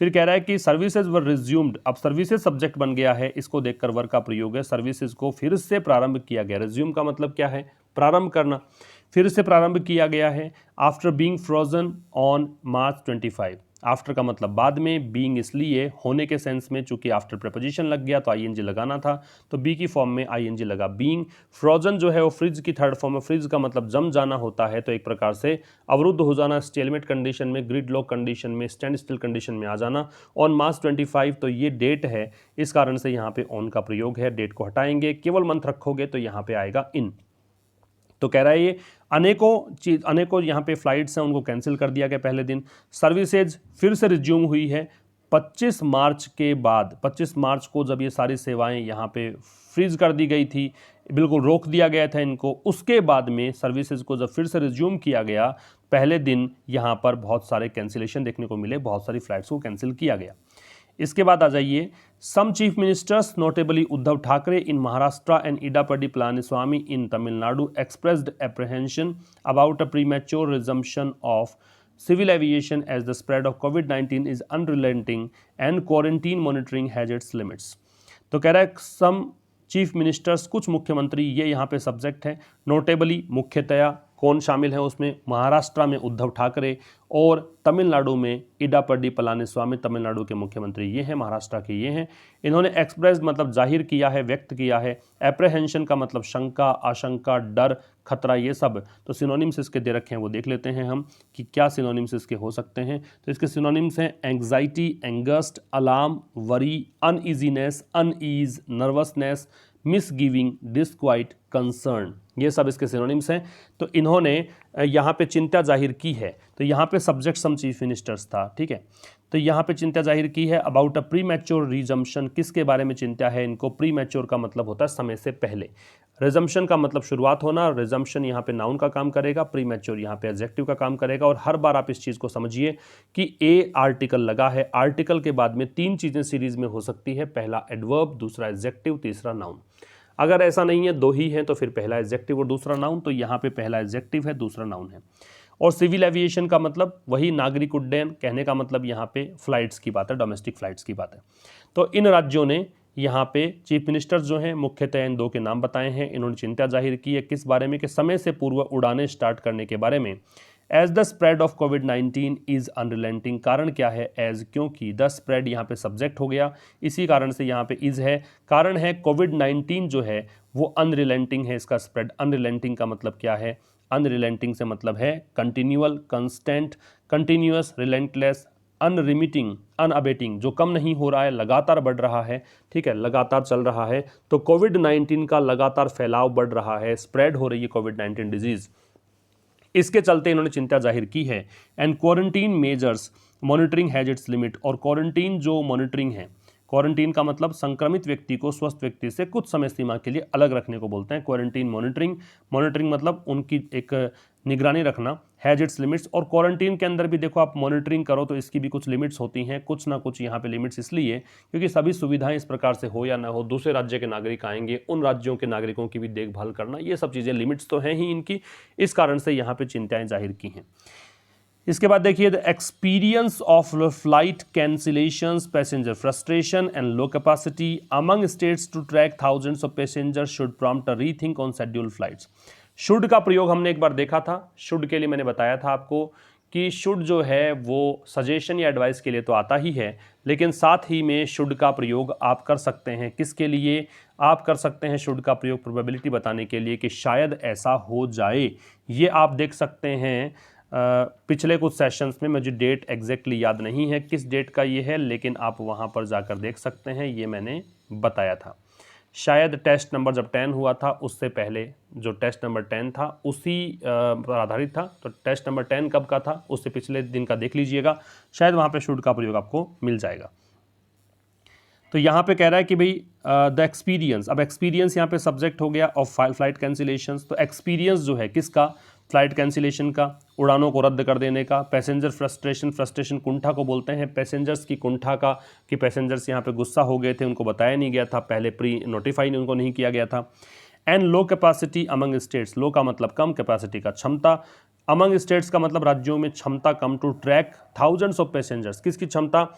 [SPEAKER 1] फिर कह रहा है कि सर्विसेज वर रिज्यूम्ड, अब सर्विसेज सब्जेक्ट बन गया है, इसको देखकर वर का प्रयोग है, सर्विसेज को फिर से प्रारंभ किया गया। रिज्यूम का मतलब क्या है? प्रारंभ करना, फिर से प्रारंभ किया गया है। After being frozen on March 25, after का मतलब बाद में, बीइंग इसलिए, होने के सेंस में, चूंकि आफ्टर प्रपोजिशन लग गया तो आईएनजी लगाना था, तो बी की फॉर्म में आईएनजी लगा। बीइंग फ्रोजन जो है वो फ्रिज की थर्ड फॉर्म है, फ्रिज का मतलब जम जाना होता है, तो एक प्रकार से अवरुद्ध हो जाना, स्टेलमेट कंडीशन में, ग्रिड लॉक कंडीशन में, स्टैंड स्टिल कंडीशन में आ जाना। ऑन मार्च 25, तो ये डेट है, इस कारण से यहाँ पे ऑन का प्रयोग है, डेट को हटाएंगे, केवल मंथ रखोगे तो यहाँ पे आएगा इन। तो कह रहा है ये अनेकों यहाँ पे फ्लाइट्स हैं, उनको कैंसिल कर दिया गया पहले दिन। सर्विसेज फिर से रिज्यूम हुई है 25 मार्च के बाद, 25 मार्च को जब ये सारी सेवाएं यहाँ पे फ्रीज कर दी गई थी, बिल्कुल रोक दिया गया था इनको, उसके बाद में सर्विसेज को जब फिर से रिज्यूम किया गया, पहले दिन यहाँ पर बहुत सारे कैंसिलेशन देखने को मिले, बहुत सारी फ्लाइट्स को कैंसिल किया गया। इसके बाद आ जाइए, some chief ministers notably Uddhav Thackeray in Maharashtra and Edappadi Palaniswami in Tamil Nadu expressed apprehension about a premature resumption of civil aviation as the spread of COVID-19 is unrelenting and quarantine monitoring has its limits। तो कह रहा है सम चीफ मिनिस्टर्स, कुछ मुख्यमंत्री, ये यहाँ पे subject है, नोटेबली मुख्यतया, कौन शामिल है उसमें? महाराष्ट्र में उद्धव ठाकरे और तमिलनाडु में इडापड्डी पलानीस्वामी, तमिलनाडु के मुख्यमंत्री ये हैं, महाराष्ट्र के ये हैं। इन्होंने एक्सप्रेस मतलब जाहिर किया है, व्यक्त किया है, एप्रीहेंशन का मतलब शंका, आशंका, डर, खतरा, ये सब। तो सिनोनिम्स इसके दे रखे हैं, वो देख लेते हैं हम कि क्या सिनोनिम्स इसके हो सकते हैं। तो इसके सिनोनिम्स हैं anxiety, angst, alarm, worry, uneasiness, unease, nervousness, misgiving, disquiet, concern, ये सब इसके सिनोनिम्स हैं। तो इन्होंने यहाँ पे चिंता जाहिर की है। तो यहाँ पे सब्जेक्ट सम चीफ मिनिस्टर्स था, ठीक है। तो यहाँ पे चिंता जाहिर की है about a pre mature resumption. किसके बारे में चिंता है इनको? प्री मैच्योर का मतलब होता है समय से पहले, रिजम्पशन का मतलब शुरुआत होना, रिजम्पशन यहाँ पे नाउन का काम करेगा, प्री मैच्योर यहाँ पे एडजेक्टिव का काम करेगा। और हर बार आप इस चीज़ को समझिए कि ए आर्टिकल लगा है, आर्टिकल के बाद में 3 चीज़ें सीरीज में हो सकती है, पहला एडवर्ब, दूसरा एडजेक्टिव, तीसरा नाउन। अगर ऐसा नहीं है, 2 ही है, तो फिर पहला एडजेक्टिव और दूसरा नाउन। तो यहाँ पे पहला एडजेक्टिव है, दूसरा नाउन है। और सिविल एविएशन का मतलब वही नागरिक उड्डयन, कहने का मतलब यहाँ पे फ्लाइट्स की बात है, डोमेस्टिक फ्लाइट्स की बात है। तो इन राज्यों ने यहाँ पे चीफ मिनिस्टर्स जो हैं मुख्यतः इन 2 के नाम बताए हैं। इन्होंने चिंता जाहिर की है किस बारे में? कि समय से पूर्व उड़ानें स्टार्ट करने के बारे में। एज द स्प्रेड ऑफ कोविड-19 इज अनरिलेंटिंग। कारण क्या है? एज, क्योंकि। द स्प्रेड यहाँ पे सब्जेक्ट हो गया, इसी कारण से यहाँ पे इज है। कारण है कोविड-19 जो है वो अनरिलेंटिंग है, इसका स्प्रेड। अनरिलेंटिंग का मतलब क्या है? अनरिलेंटिंग से मतलब है कंटिन्यूअल, कंस्टेंट, कंटिन्यूअस, रिलेंटलेस, अनरिमिटिंग, अनअबेटिंग, जो कम नहीं हो रहा है, लगातार बढ़ रहा है, ठीक है, लगातार चल रहा है। तो कोविड-19 का लगातार फैलाव बढ़ रहा है, स्प्रेड हो रही है कोविड-19 डिजीज। इसके चलते इन्होंने चिंता जाहिर की है। And quarantine measures monitoring has its limit. और क्वारंटीन जो मॉनिटरिंग है, क्वारंटीन का मतलब संक्रमित व्यक्ति को स्वस्थ व्यक्ति से कुछ समय सीमा के लिए अलग रखने को बोलते हैं। क्वारंटीन मॉनिटरिंग, मॉनिटरिंग मतलब उनकी एक निगरानी रखना, हैज इट्स लिमिट्स। और क्वारंटीन के अंदर भी देखो आप मॉनिटरिंग करो तो इसकी भी कुछ लिमिट्स होती हैं, कुछ ना कुछ यहाँ पे लिमिट्स इसलिए क्योंकि सभी सुविधाएं इस प्रकार से हो या ना हो, दूसरे राज्य के नागरिक आएंगे, उन राज्यों के नागरिकों की भी देखभाल करना, ये सब चीज़ें लिमिट्स तो हैं ही इनकी, इस कारण से यहाँ पे चिंताएं जाहिर की हैं। इसके बाद देखिए, the experience of flight cancellations, passenger frustration and low capacity among states to track thousands of passengers should prompt a rethink on scheduled flights. Should का प्रयोग हमने एक बार देखा था। शुड के लिए मैंने बताया था आपको कि शुड जो है वो सजेशन या एडवाइस के लिए तो आता ही है, लेकिन साथ ही में शुड का प्रयोग आप कर सकते हैं। किसके लिए आप कर सकते हैं शुड का प्रयोग? प्रोबेबिलिटी बताने के लिए कि शायद ऐसा हो जाए। ये आप देख सकते हैं पिछले कुछ सेशंस में, मुझे डेट एग्जैक्टली याद नहीं है किस डेट का ये है, लेकिन आप वहाँ पर जाकर देख सकते हैं, ये मैंने बताया था। शायद टेस्ट नंबर जब 10 हुआ था उससे पहले जो टेस्ट नंबर 10 था उसी पर आधारित था। तो टेस्ट नंबर 10 कब का था? उससे पिछले दिन का देख लीजिएगा, शायद वहाँ पे शुड का प्रयोग आपको मिल जाएगा। तो यहाँ पे कह रहा है कि भाई द एक्सपीरियंस, अब एक्सपीरियंस यहाँ पे सब्जेक्ट हो गया ऑफ फ्लाइट कैंसिलेशंस। तो एक्सपीरियंस जो है किसका? फ्लाइट कैंसिलेशन का, उड़ानों को रद्द कर देने का। पैसेंजर फ्रस्ट्रेशन, फ्रस्ट्रेशन कुंठा को बोलते हैं, पैसेंजर्स की कुंठा का, कि पैसेंजर्स यहाँ पे गुस्सा हो गए थे, उनको बताया नहीं गया था, पहले प्री नोटिफाई उनको नहीं किया गया था। And low capacity among states, low का मतलब कम, कैपेसिटी का क्षमता, अमंग स्टेट्स का मतलब राज्यों में क्षमता कम, to track thousands of passengers, किसकी क्षमता?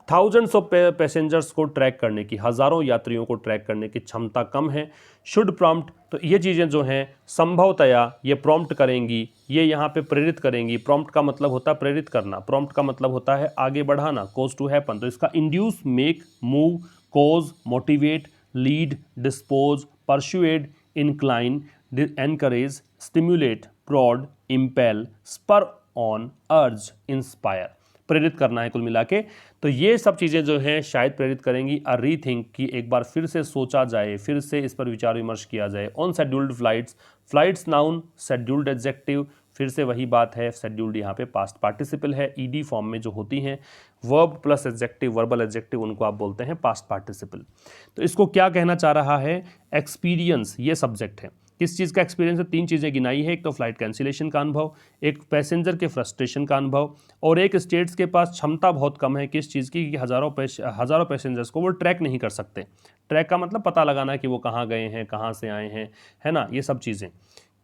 [SPEAKER 1] थाउजेंड्स ऑफ पैसेंजर्स को ट्रैक करने की, हज़ारों यात्रियों को ट्रैक करने की क्षमता कम है। शुड प्रॉम्प्ट, तो ये चीज़ें जो हैं संभवतया ये प्रॉम्प्ट करेंगी, ये यहाँ पे प्रेरित करेंगी। प्रॉम्प्ट का मतलब होता है प्रेरित करना, प्रॉम्प्ट का मतलब होता है आगे बढ़ाना, कॉज टू हैपन। तो इसका induce, make, move, cause, motivate, lead, dispose, persuade, incline, encourage, stimulate, prod, impel, spur on, urge, inspire, प्रेरित करना है कुल मिला के। तो ये सब चीज़ें जो हैं शायद प्रेरित करेंगी अ रीथिंक, की एक बार फिर से सोचा जाए, फिर से इस पर विचार विमर्श किया जाए। On scheduled flights, flights noun, scheduled adjective, फिर से वही बात है, शेड्यूल्ड यहाँ पे पास्ट पार्टिसिपल है, ईडी फॉर्म में जो होती हैं, verb plus adjective, verbal adjective, उनको आप बोलते हैं पास्ट पार्टिसिपल। तो इसको क्या कहना चाह रहा है? एक्सपीरियंस, ये सब्जेक्ट है। किस चीज़ का एक्सपीरियंस है? 3 चीज़ें गिनाई है, एक तो फ्लाइट कैंसिलेशन का अनुभव, एक पैसेंजर के फ्रस्ट्रेशन का अनुभव, और एक स्टेट्स के पास क्षमता बहुत कम है किस चीज़ की? कि हज़ारों पैसेंजर्स को वो ट्रैक नहीं कर सकते। ट्रैक का मतलब पता लगाना कि वो कहाँ गए हैं, कहाँ से आए हैं, है ना, ये सब चीज़ें,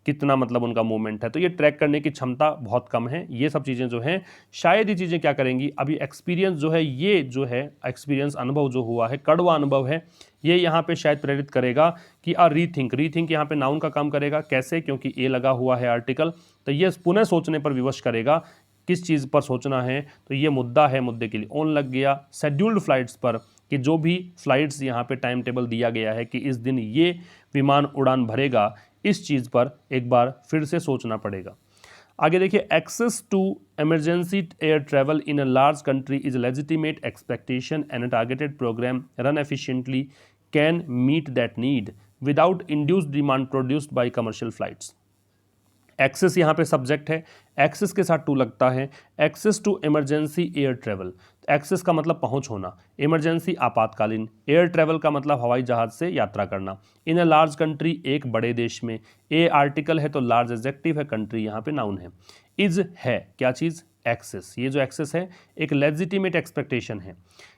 [SPEAKER 1] कितना मतलब उनका मूवमेंट है, तो ये ट्रैक करने की क्षमता बहुत कम है। ये सब चीज़ें जो हैं शायद ये चीज़ें क्या करेंगी? अभी एक्सपीरियंस जो है, ये जो है एक्सपीरियंस, अनुभव जो हुआ है, कड़वा अनुभव है, ये यहाँ पे शायद प्रेरित करेगा कि रीथिंक, रीथिंक यहाँ पे नाउन का काम करेगा। कैसे? क्योंकि ए लगा हुआ है आर्टिकल, तो ये पुनः सोचने पर विवश करेगा। किस चीज़ पर सोचना है? तो ये मुद्दा है, मुद्दे के लिए ऑन लग गया शेड्यूल्ड फ्लाइट्स पर, कि जो भी फ्लाइट्स यहाँ पे टाइम टेबल दिया गया है कि इस दिन ये विमान उड़ान भरेगा, इस चीज़ पर एक बार फिर से सोचना पड़ेगा। आगे देखिए, access to emergency air travel in a large country is legitimate expectation and targeted programme run efficiently can meet that need without induced demand produced by commercial flights. Access यहाँ पे सब्जेक्ट है, एक्सेस के साथ to लगता है, access to emergency air travel. Access का मतलब पहुंच होना, इमरजेंसी आपातकालीन, एयर ट्रेवल का मतलब हवाई जहाज से यात्रा करना, इन अ लार्ज कंट्री एक बड़े देश में, ए आर्टिकल है तो लार्ज एडजेक्टिव है, कंट्री यहाँ पे नाउन है, इज है क्या चीज़, एक्सेस। ये जो एक्सेस है एक लेजिटिमेट एक्सपेक्टेशन है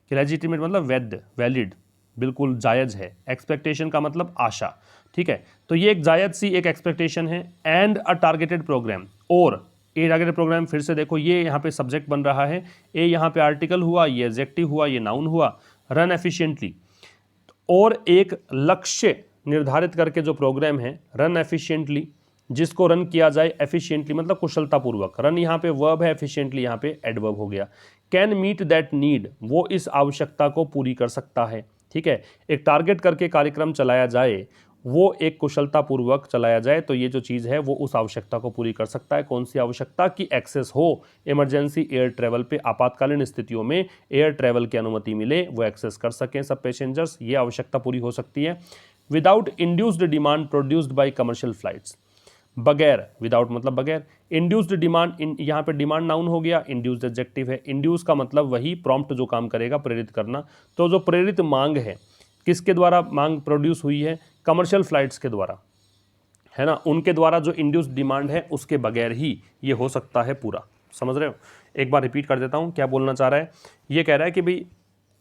[SPEAKER 1] कि लेजिटिमेट मतलब वैध, वैलिड, बिल्कुल जायज़ है, एक्सपेक्टेशन का मतलब आशा, ठीक है। तो ये एक जायज़ सी एक एक्सपेक्टेशन है। एंड अ टारगेटेड प्रोग्राम, और ए टारगेटेड प्रोग्राम, फिर से देखो ये यहाँ पे सब्जेक्ट बन रहा है, ए यहाँ पे आर्टिकल हुआ, ये एडजेक्टिव हुआ, ये नाउन हुआ, रन एफिशिएंटली, और एक लक्ष्य निर्धारित करके जो प्रोग्राम है रन एफिशिएंटली, जिसको रन किया जाए एफिशिएंटली मतलब कुशलतापूर्वक, रन यहाँ पे वर्ब है, एफिशिएंटली यहाँ पे एडवर्ब हो गया। कैन मीट दैट नीड, वो इस आवश्यकता को पूरी कर सकता है, ठीक है। एक टारगेट करके कार्यक्रम चलाया जाए, वो एक कुशलतापूर्वक चलाया जाए, तो ये जो चीज़ है वो उस आवश्यकता को पूरी कर सकता है। कौन सी आवश्यकता की एक्सेस हो, इमरजेंसी एयर ट्रैवल पे, आपातकालीन स्थितियों में एयर ट्रैवल की अनुमति मिले, वो एक्सेस कर सकें सब पैसेंजर्स, ये आवश्यकता पूरी हो सकती है। Without induced demand produced by commercial flights, बगैर, विदाउट मतलब बगैर, इंड्यूस्ड डिमांड, यहाँ पे डिमांड नाउन हो गया, इंड्यूस्ड एडजेक्टिव है, इंड्यूस का मतलब वही प्रॉम्प्ट जो काम करेगा, प्रेरित करना, तो जो प्रेरित मांग है किसके द्वारा मांग प्रोड्यूस हुई है, कमर्शियल फ्लाइट्स के द्वारा, है ना, उनके द्वारा जो इंड्यूस्ड डिमांड है उसके बगैर ही ये हो सकता है पूरा। समझ रहे हो, एक बार रिपीट कर देता हूँ क्या बोलना चाह रहा है। ये कह रहा है कि भाई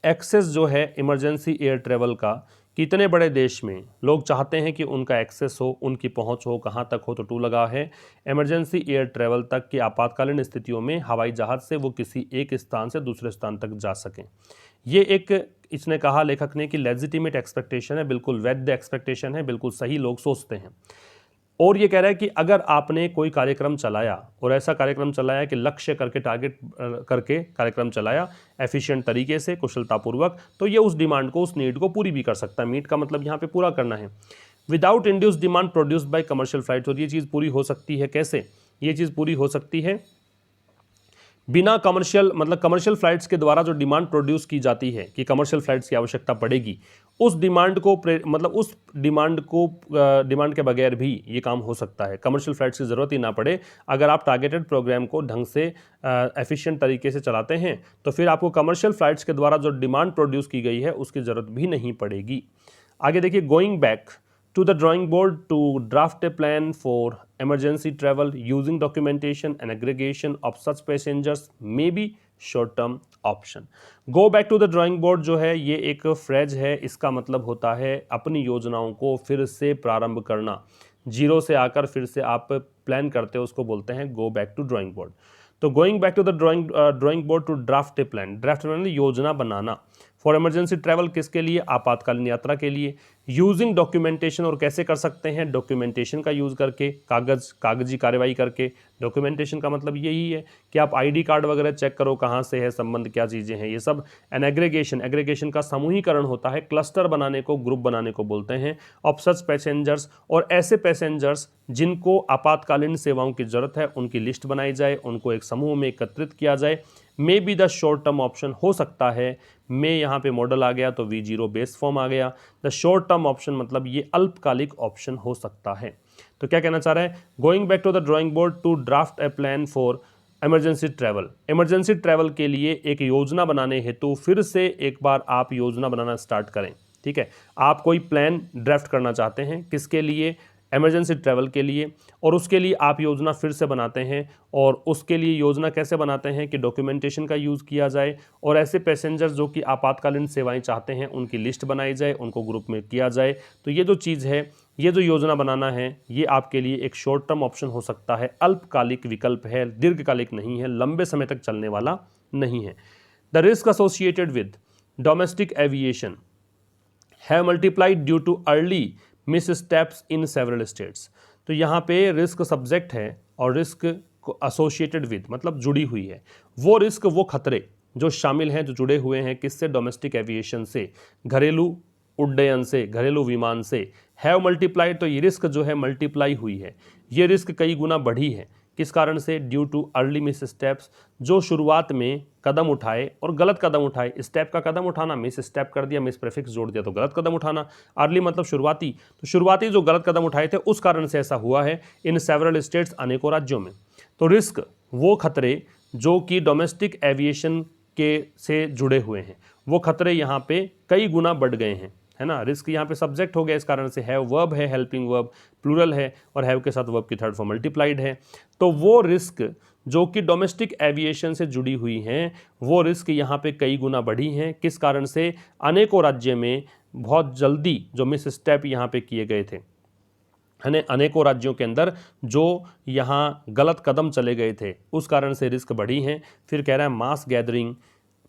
[SPEAKER 1] एक्सेस जो है इमरजेंसी एयर ट्रेवल का, कितने बड़े देश में लोग चाहते हैं कि उनका एक्सेस हो, उनकी पहुंच हो, कहाँ तक हो, तो टू लगा है, इमरजेंसी एयर ट्रेवल तक की आपातकालीन स्थितियों में हवाई जहाज से वो किसी एक स्थान से दूसरे स्थान तक जा सकें। ये एक, इसने कहा लेखक ने कि लेजिटिमेट एक्सपेक्टेशन है, बिल्कुल वैध एक्सपेक्टेशन है, बिल्कुल सही लोग सोचते हैं। और ये कह रहा है कि अगर आपने कोई कार्यक्रम चलाया, और ऐसा कार्यक्रम चलाया कि लक्ष्य करके, टारगेट करके कार्यक्रम चलाया एफिशिएंट तरीके से, कुशलतापूर्वक, तो ये उस डिमांड को, उस नीड को पूरी भी कर सकता है। मीट का मतलब यहाँ पे पूरा करना है। Without induce demand produced by commercial flights, और ये चीज़ पूरी हो सकती है कैसे, ये चीज़ पूरी हो सकती है बिना कमर्शियल, मतलब कमर्शियल फ्लाइट्स के द्वारा जो डिमांड प्रोड्यूस की जाती है कि कमर्शियल फ्लाइट्स की आवश्यकता पड़ेगी, उस डिमांड को मतलब उस डिमांड के बगैर भी ये काम हो सकता है। कमर्शियल फ्लाइट्स की ज़रूरत ही ना पड़े, अगर आप टारगेटेड प्रोग्राम को ढंग से एफिशिएंट तरीके से चलाते हैं, तो फिर आपको कमर्शियल फ्लाइट्स के द्वारा जो डिमांड प्रोड्यूस की गई है उसकी ज़रूरत भी नहीं पड़ेगी। आगे देखिए, going back to the drawing board to draft a plan for emergency travel using documentation and aggregation of such passengers may be short term option. Go back to the drawing board जो है ये एक phrase है, इसका मतलब होता है अपनी योजनाओं को फिर से प्रारंभ करना, जीरो से आकर फिर से आप प्लान करते हो उसको बोलते हैं go back to drawing board. तो going back to the drawing board to draft a plan, draft मतलब योजना बनाना, फॉर इमरजेंसी ट्रैवल किसके लिए, आपातकालीन यात्रा के लिए, यूजिंग डॉक्यूमेंटेशन, और कैसे कर सकते हैं, डॉक्यूमेंटेशन का यूज़ करके, कागजी कार्रवाई करके। डॉक्यूमेंटेशन का मतलब यही है कि आप आईडी कार्ड वगैरह चेक करो कहाँ से है, संबंध क्या चीज़ें हैं, ये सब। एन एग्रीगेशन, एग्रीगेशन का समूहीकरण होता है, क्लस्टर बनाने को, ग्रुप बनाने को बोलते हैं। ऑफ सच पैसेंजर्स, और ऐसे पैसेंजर्स जिनको आपातकालीन सेवाओं की जरूरत है उनकी लिस्ट बनाई जाए, उनको एक समूह में एकत्रित किया जाए। May be the short term option, हो सकता है, मे यहाँ पे मॉडल आ गया तो V0 बेस फॉर्म आ गया। द शॉर्ट टर्म ऑप्शन मतलब ये अल्पकालिक ऑप्शन हो सकता है। तो क्या कहना चाह रहा है, going back to the drawing board to draft a plan for emergency travel, emergency travel के लिए एक योजना बनाने हेतु फिर से एक बार आप योजना बनाना स्टार्ट करें। ठीक है, आप कोई प्लान ड्राफ्ट करना चाहते हैं, किसके लिए, इमरजेंसी ट्रैवल के लिए, और उसके लिए आप योजना फिर से बनाते हैं। और उसके लिए योजना कैसे बनाते हैं कि डॉक्यूमेंटेशन का यूज़ किया जाए, और ऐसे पैसेंजर्स जो कि आपातकालीन सेवाएं चाहते हैं उनकी लिस्ट बनाई जाए, उनको ग्रुप में किया जाए। तो ये जो चीज़ है, ये जो योजना बनाना है, ये आपके लिए एक शॉर्ट टर्म ऑप्शन हो सकता है, अल्पकालिक विकल्प है, दीर्घकालिक नहीं है, लंबे समय तक चलने वाला नहीं है। The risk associated with domestic aviation have multiplied due too early miss steps in several states. तो यहाँ पे रिस्क सब्जेक्ट है और रिस्क को एसोसिएटेड विद मतलब जुड़ी हुई है। वो रिस्क, वो खतरे जो शामिल हैं, जो जुड़े हुए हैं किससे, डोमेस्टिक एविएशन से, घरेलू उड्डयन से, घरेलू विमान से। हैव मल्टीप्लाइड, तो ये रिस्क जो है मल्टीप्लाई हुई है, ये रिस्क कई गुना बढ़ी है। किस कारण से, due too early miss steps, जो शुरुआत में कदम उठाए और गलत कदम उठाए। स्टेप का कदम उठाना, मिस स्टेप कर दिया, मिस प्रीफिक्स जोड़ दिया तो गलत कदम उठाना। अर्ली मतलब शुरुआती, तो शुरुआती जो गलत कदम उठाए थे उस कारण से ऐसा हुआ है इन सेवरल स्टेट्स, अनेकों राज्यों में। तो रिस्क वो खतरे जो कि डोमेस्टिक एविएशन के से जुड़े हुए हैं, वो खतरे यहाँ पे कई गुना बढ़ गए हैं, है ना। रिस्क यहाँ पे सब्जेक्ट हो गया, इस कारण से हैव वर्ब है, हेल्पिंग वर्ब प्लूरल है और हैव के साथ वर्ब की थर्ड फॉर्म मल्टीप्लाइड है। तो वो रिस्क जो कि डोमेस्टिक एविएशन से जुड़ी हुई हैं, वो रिस्क यहाँ पे कई गुना बढ़ी हैं। किस कारण से? अनेकों राज्य में बहुत जल्दी जो मिस स्टेप यहाँ पे किए गए थे, है ना, अनेकों राज्यों के अंदर जो यहाँ गलत कदम चले गए थे, उस कारण से रिस्क बढ़ी हैं। फिर कह रहा है मास gathering,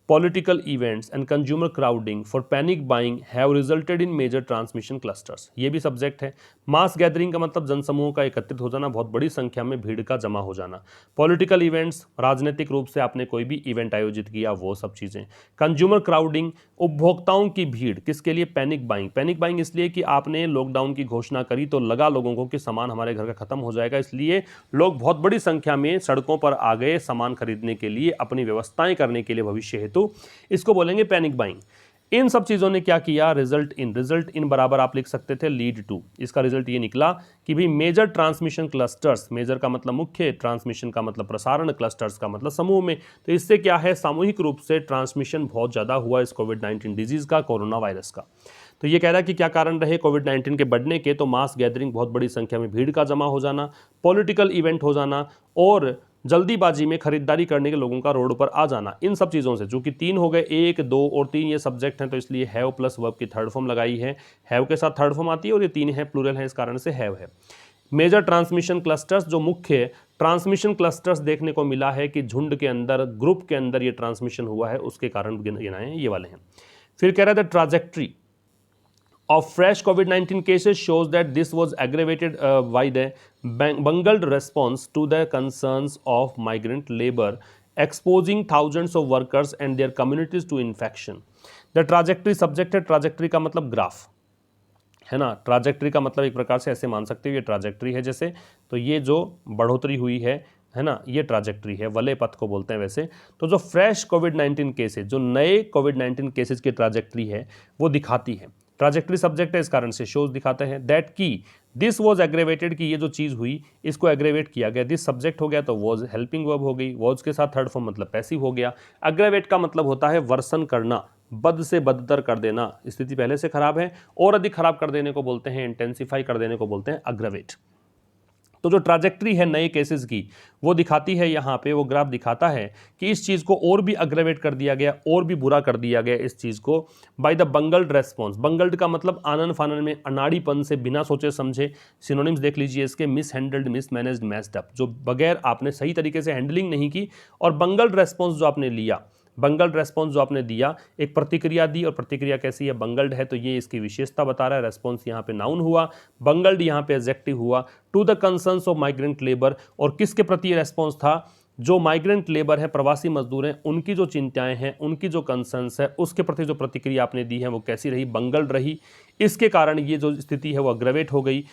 [SPEAKER 1] political events and consumer crowding for panic buying have resulted in major transmission clusters। ये भी सब्जेक्ट है। मास गैदरिंग का मतलब जनसमूह का एकत्रित हो जाना, बहुत बड़ी संख्या में भीड़ का जमा हो जाना। पॉलिटिकल इवेंट्स, राजनीतिक रूप से आपने कोई भी इवेंट आयोजित किया, वो सब चीज़ें। कंज्यूमर क्राउडिंग, उपभोक्ताओं की भीड़, किसके लिए? Panic buying. पैनिक बाइंग इसलिए कि आपने लॉकडाउन की घोषणा करी तो लगा लोगों को कि सामान हमारे घर का खत्म हो जाएगा, इसलिए लोग बहुत बड़ी संख्या में सड़कों पर आ गए सामान खरीदने के लिए, अपनी व्यवस्थाएं करने के लिए भविष्य हेतु। इसको बोलेंगे पैनिक बाइंग। इन सब चीजों ने क्या किया? रिजल्ट इन बराबर आप लिख सकते थे लीड टू। इसका रिजल्ट ये निकला कि भाई मेजर ट्रांसमिशन क्लस्टर्स, मेजर का मतलब मुख्य, ट्रांसमिशन का मतलब प्रसारण, क्लस्टर्स का मतलब समूह में। तो इससे क्या है? सामूहिक रूप से ट्रांसमिशन बहुत ज्यादा हुआ इस कोविड-19 डिजीज का, कोरोना वायरस का। तो ये कह रहा है कि क्या कारण रहे कोविड-19 के बढ़ने के? तो मास गैदरिंग, बहुत बड़ी संख्या में भीड़ का जमा हो जाना, पॉलिटिकल इवेंट हो जाना और जल्दीबाजी में खरीदारी करने के लोगों का रोड पर आ जाना। इन सब चीज़ों से, जो कि 3 हो गए, 1, 2 और 3 ये सब्जेक्ट हैं, तो इसलिए हैव प्लस वर्ब की थर्ड फॉर्म लगाई है। हैव के साथ थर्ड फॉर्म आती है और ये 3 है, प्लूरल है, इस कारण से हैव है। मेजर ट्रांसमिशन क्लस्टर्स, जो मुख्य ट्रांसमिशन क्लस्टर्स देखने को मिला है कि झुंड के अंदर, ग्रुप के अंदर ये ट्रांसमिशन हुआ है, उसके कारण गिनाए ये वाले हैं। फिर कह रहा था trajectory of fresh COVID-19 cases shows that this was aggravated by the bungled response to the concerns of migrant labor, exposing thousands of workers and their communities to infection। The trajectory subject है, trajectory का मतलब graph, है ना। Trajectory का मतलब एक प्रकार से ऐसे मान सकते हो, ये ट्राजेक्ट्री है जैसे, तो ये जो बढ़ोतरी हुई है ना, ये ट्राजेक्ट्री है, वलय पथ को बोलते हैं वैसे। तो जो फ्रेश कोविड-19 केसेज, जो नए कोविड-19 केसेज की ट्राजेक्ट्री है, वो दिखाती है। ट्राजेक्ट्री सब्जेक्ट है, इस कारण से शोज दिखाते हैं दैट की दिस वॉज एग्रेवेटेड, की ये जो चीज हुई इसको एग्रेवेट किया गया। दिस सब्जेक्ट हो गया तो वॉज हेल्पिंग वर्ब हो गई, वॉज के साथ थर्ड फॉर्म मतलब पैसिव हो गया। एग्रेवेट का मतलब होता है वर्सन करना, बद से बदतर कर देना, स्थिति पहले से खराब है और अधिक खराब कर देने को बोलते हैं, इंटेंसिफाई कर देने को बोलते हैं अग्रवेट। तो जो ट्राजेक्ट्री है नए केसेस की, वो दिखाती है, यहाँ पे वो ग्राफ दिखाता है कि इस चीज़ को और भी अग्रवेट कर दिया गया, और भी बुरा कर दिया गया इस चीज़ को बाय द बंगल्ड रेस्पॉन्स। बंगल्ड का मतलब आनन फानन में, अनाड़ीपन से, बिना सोचे समझे। सिनोनिम्स देख लीजिए इसके, miss handled, miss managed, messed up, जो बगैर आपने सही तरीके से हैंडलिंग नहीं की, और बंगल्ड रेस्पॉन्स जो आपने लिया, बंगल्ड रेस्पॉन्स जो आपने दिया, एक प्रतिक्रिया दी, और प्रतिक्रिया कैसी है? बंगल्ड है, तो ये इसकी विशेषता बता रहा है। रेस्पॉन्स यहाँ पे नाउन हुआ, बंगल्ड यहाँ पे एडजेक्टिव हुआ। To the concerns of migrant labour, और किसके प्रति रेस्पॉन्स था? जो माइग्रेंट लेबर है, प्रवासी मजदूर हैं, उनकी जो चिंताएं हैं, उनकी जो कंसर्न्स है, उसके प्रति जो प्रतिक्रिया आपने दी है वो कैसी रही? बंगल्ड रही। इसके कारण ये जो स्थिति है वो अग्रवेट हो गई।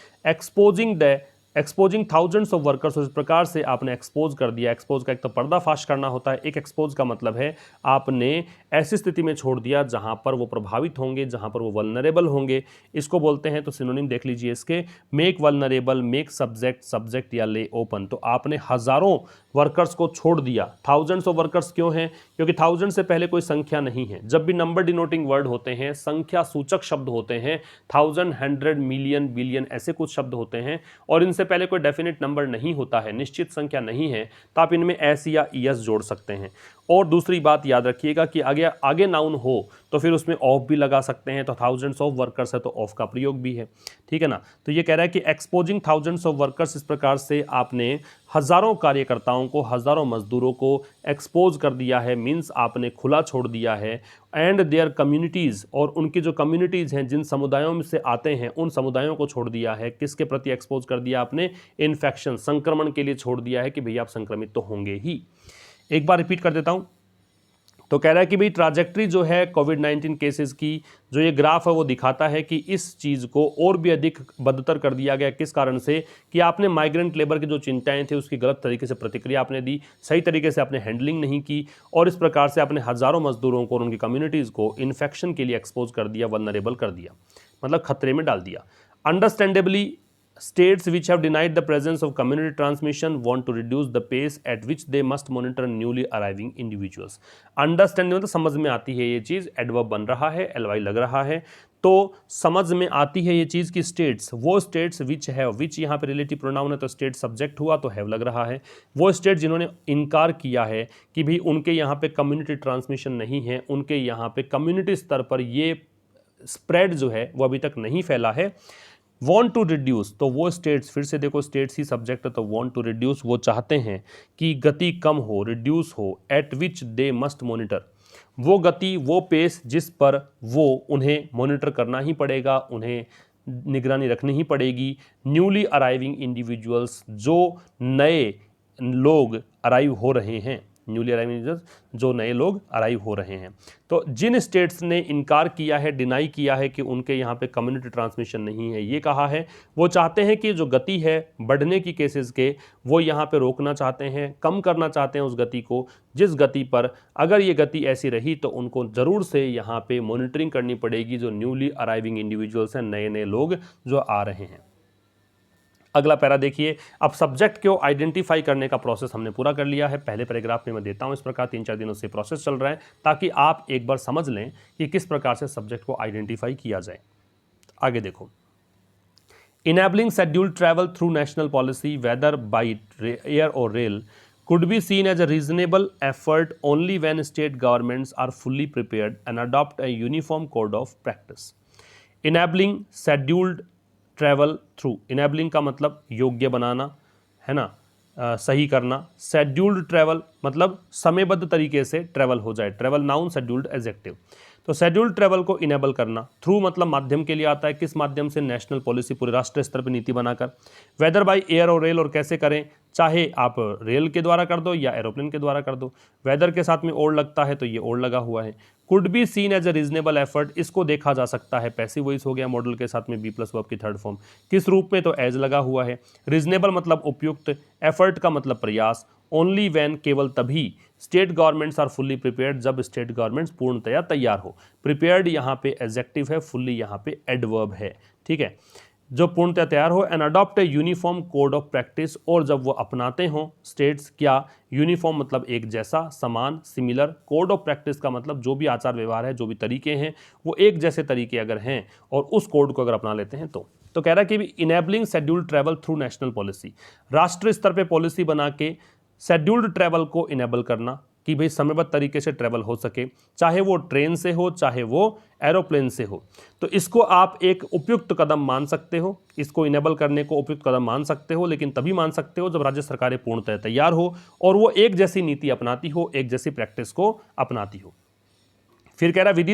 [SPEAKER 1] एक्सपोजिंग थाउजेंड्स ऑफ वर्कर्स, इस प्रकार से आपने एक्सपोज कर दिया। एक्सपोज का एक तो पर्दाफाश करना होता है, एक एक्सपोज का मतलब है आपने ऐसी स्थिति में छोड़ दिया जहां पर वो प्रभावित होंगे, जहां पर वो वल्नरेबल होंगे, इसको बोलते हैं। तो सिनोनिम देख लीजिए इसके, मेक वल्नरेबल, मेक सब्जेक्ट या ले ओपन। तो आपने हजारों वर्कर्स को छोड़ दिया। थाउजेंड्स ऑफ वर्कर्स क्यों हैं? क्योंकि थाउजेंड से पहले कोई संख्या नहीं है। जब भी नंबर डिनोटिंग वर्ड होते हैं, संख्या सूचक शब्द होते हैं, 1000, 100, मिलियन, बिलियन, ऐसे कुछ शब्द होते हैं, और इनसे पहले कोई डेफिनेट नंबर नहीं होता है, निश्चित संख्या नहीं है, तो आप इनमें एस या ईएस जोड़ सकते हैं। और दूसरी बात याद रखिएगा कि आगे नाउन हो तो फिर उसमें ऑफ भी लगा सकते हैं। तो थाउजेंड्स ऑफ वर्कर्स है तो ऑफ का प्रयोग भी है, ठीक है ना। तो ये कह रहा है कि एक्सपोजिंग थाउजेंड्स ऑफ वर्कर्स, इस प्रकार से आपने हजारों कार्यकर्ताओं को, हजारों मजदूरों को एक्सपोज कर दिया है, मीन्स आपने खुला छोड़ दिया है। एंड देयर कम्युनिटीज़, और उनकी जो कम्युनिटीज़ हैं, जिन समुदायों में से आते हैं, उन समुदायों को छोड़ दिया है। किसके प्रति एक्सपोज कर दिया आपने? इन्फेक्शन, संक्रमण के लिए छोड़ दिया है कि भैया आप संक्रमित तो होंगे ही। एक बार रिपीट कर देता हूं, तो कह रहा है कि भाई ट्राजेक्ट्री जो है कोविड-19 केसेस की, जो ये ग्राफ है वो दिखाता है कि इस चीज़ को और भी अधिक बदतर कर दिया गया। किस कारण से? कि आपने माइग्रेंट लेबर की जो चिंताएं थी उसकी गलत तरीके से प्रतिक्रिया आपने दी, सही तरीके से आपने हैंडलिंग नहीं की और इस प्रकार से आपने हज़ारों मजदूरों को और उनकी कम्युनिटीज़ को इन्फेक्शन के लिए एक्सपोज कर दिया, वल्नरेबल कर दिया, मतलब खतरे में डाल दिया। Understandably states which have denied the presence of community transmission want to reduce the pace at which they must monitor newly arriving individuals. Understand मतलब समझ में आती है ये चीज़, एडवर्ब बन रहा है, एलवाई लग रहा है, तो समझ में आती है ये चीज़ की स्टेट्स, वो स्टेट्स विच है, विच यहाँ पे रिलेटिव प्रोनाउन है तो स्टेट सब्जेक्ट हुआ तो हैव लग रहा है, वो स्टेट जिन्होंने इनकार किया है कि भी उनके यहाँ पे कम्युनिटी ट्रांसमिशन नहीं है, उनके यहाँ पे कम्युनिटी स्तर पर ये स्प्रेड जो है वो अभी तक नहीं फैला है। वॉन्ट टू रिड्यूस, तो वो स्टेट्स, फिर से देखो स्टेट्स ही सब्जेक्ट है तो वॉन्ट टू रिड्यूस, वो चाहते हैं कि गति कम हो, रिड्यूस हो, eight which they must monitor, वो गति, वो पेस जिस पर वो उन्हें मॉनिटर करना ही पड़ेगा, उन्हें निगरानी रखनी ही पड़ेगी। न्यूली अराइविंग इंडिविजुअल्स, जो नए लोग अराइव हो रहे हैं, न्यूली अराइविंग इंडिविजुअल्स जो नए लोग अराइव हो रहे हैं। तो जिन स्टेट्स ने इनकार किया है, डिनाई किया है कि उनके यहाँ पे कम्युनिटी ट्रांसमिशन नहीं है, ये कहा है, वो चाहते हैं कि जो गति है बढ़ने की केसेस के, वो यहाँ पे रोकना चाहते हैं, कम करना चाहते हैं उस गति को, जिस गति पर अगर ये गति ऐसी रही तो उनको ज़रूर से यहाँ पे मॉनिटरिंग करनी पड़ेगी, जो न्यूली अराइविंग इंडिविजुअल्स हैं, नए नए लोग जो आ रहे हैं। अगला पैरा देखिए, अब सब्जेक्ट को आइडेंटिफाई करने का प्रोसेस हमने पूरा कर लिया है। पहले पैराग्राफ में मैं देता हूं, इस प्रकार 3-4 दिनों से प्रोसेस चल रहा है ताकि आप एक बार समझ लें कि किस प्रकार से सब्जेक्ट को आइडेंटिफाई किया जाए। आगे देखो, enabling scheduled travel through national policy whether by air और rail could be seen as a reasonable effort only when state governments are fully prepared and adopt a uniform code of practice. Enabling scheduled travel through, enabling का मतलब योग्य बनाना है ना, सही करना। Scheduled travel मतलब समयबद्ध तरीके से ट्रैवल हो जाए, ट्रैवल नाउन, शेड्यूल्ड एडजेक्टिव। तो शेड्यूल्ड ट्रैवल को इनेबल करना, थ्रू मतलब माध्यम के लिए आता है, किस माध्यम से? नेशनल पॉलिसी, पूरे राष्ट्रीय स्तर पर नीति बनाकर। वेदर बाय एयर और रेल, और कैसे करें? चाहे आप रेल के द्वारा कर दो या एरोप्लेन के द्वारा कर दो। वेदर के साथ में और लगता है तो ये और लगा हुआ है। Could be seen as a reasonable effort, इसको देखा जा सकता है, पैसिव वॉइस हो गया मॉडल के साथ में बी प्लस वर्ब की थर्ड फॉर्म। किस रूप में? तो एज लगा हुआ है। रीजनेबल मतलब उपयुक्त, एफर्ट का मतलब प्रयास। ओनली वैन, केवल तभी। State governments are fully prepared, जब स्टेट गवर्नमेंट्स पूर्णतया तैयार हो। प्रिपेयर्ड यहाँ पे एडजेक्टिव है, फुल्ली यहाँ पे एडवर्ब है, ठीक है, जो पूर्णतः तैयार हो। And adopt a uniform code of practice, और जब वो अपनाते हों स्टेट्स, क्या? यूनिफॉर्म मतलब एक जैसा, समान, सिमिलर। कोड ऑफ प्रैक्टिस का मतलब जो भी आचार व्यवहार है, जो भी तरीके हैं, वो एक जैसे तरीके अगर हैं और उस कोड को अगर अपना लेते हैं तो कह रहा है कि enabling scheduled travel through national policy, राष्ट्रीय स्तर पे पॉलिसी बना के शेड्यूल्ड ट्रैवल को इनेबल करना कि भाई समयबद्ध तरीके से ट्रैवल हो सके, चाहे वो ट्रेन से हो, चाहे वो एरोप्लेन से हो। तो इसको आप एक उपयुक्त कदम मान सकते हो, इसको इनेबल करने को उपयुक्त कदम मान सकते हो, लेकिन तभी मान सकते हो जब राज्य सरकारें पूर्णतः तैयार हो और वो एक जैसी नीति अपनाती हो, एक जैसी प्रैक्टिस को अपनाती हो। फिर कह रहा है with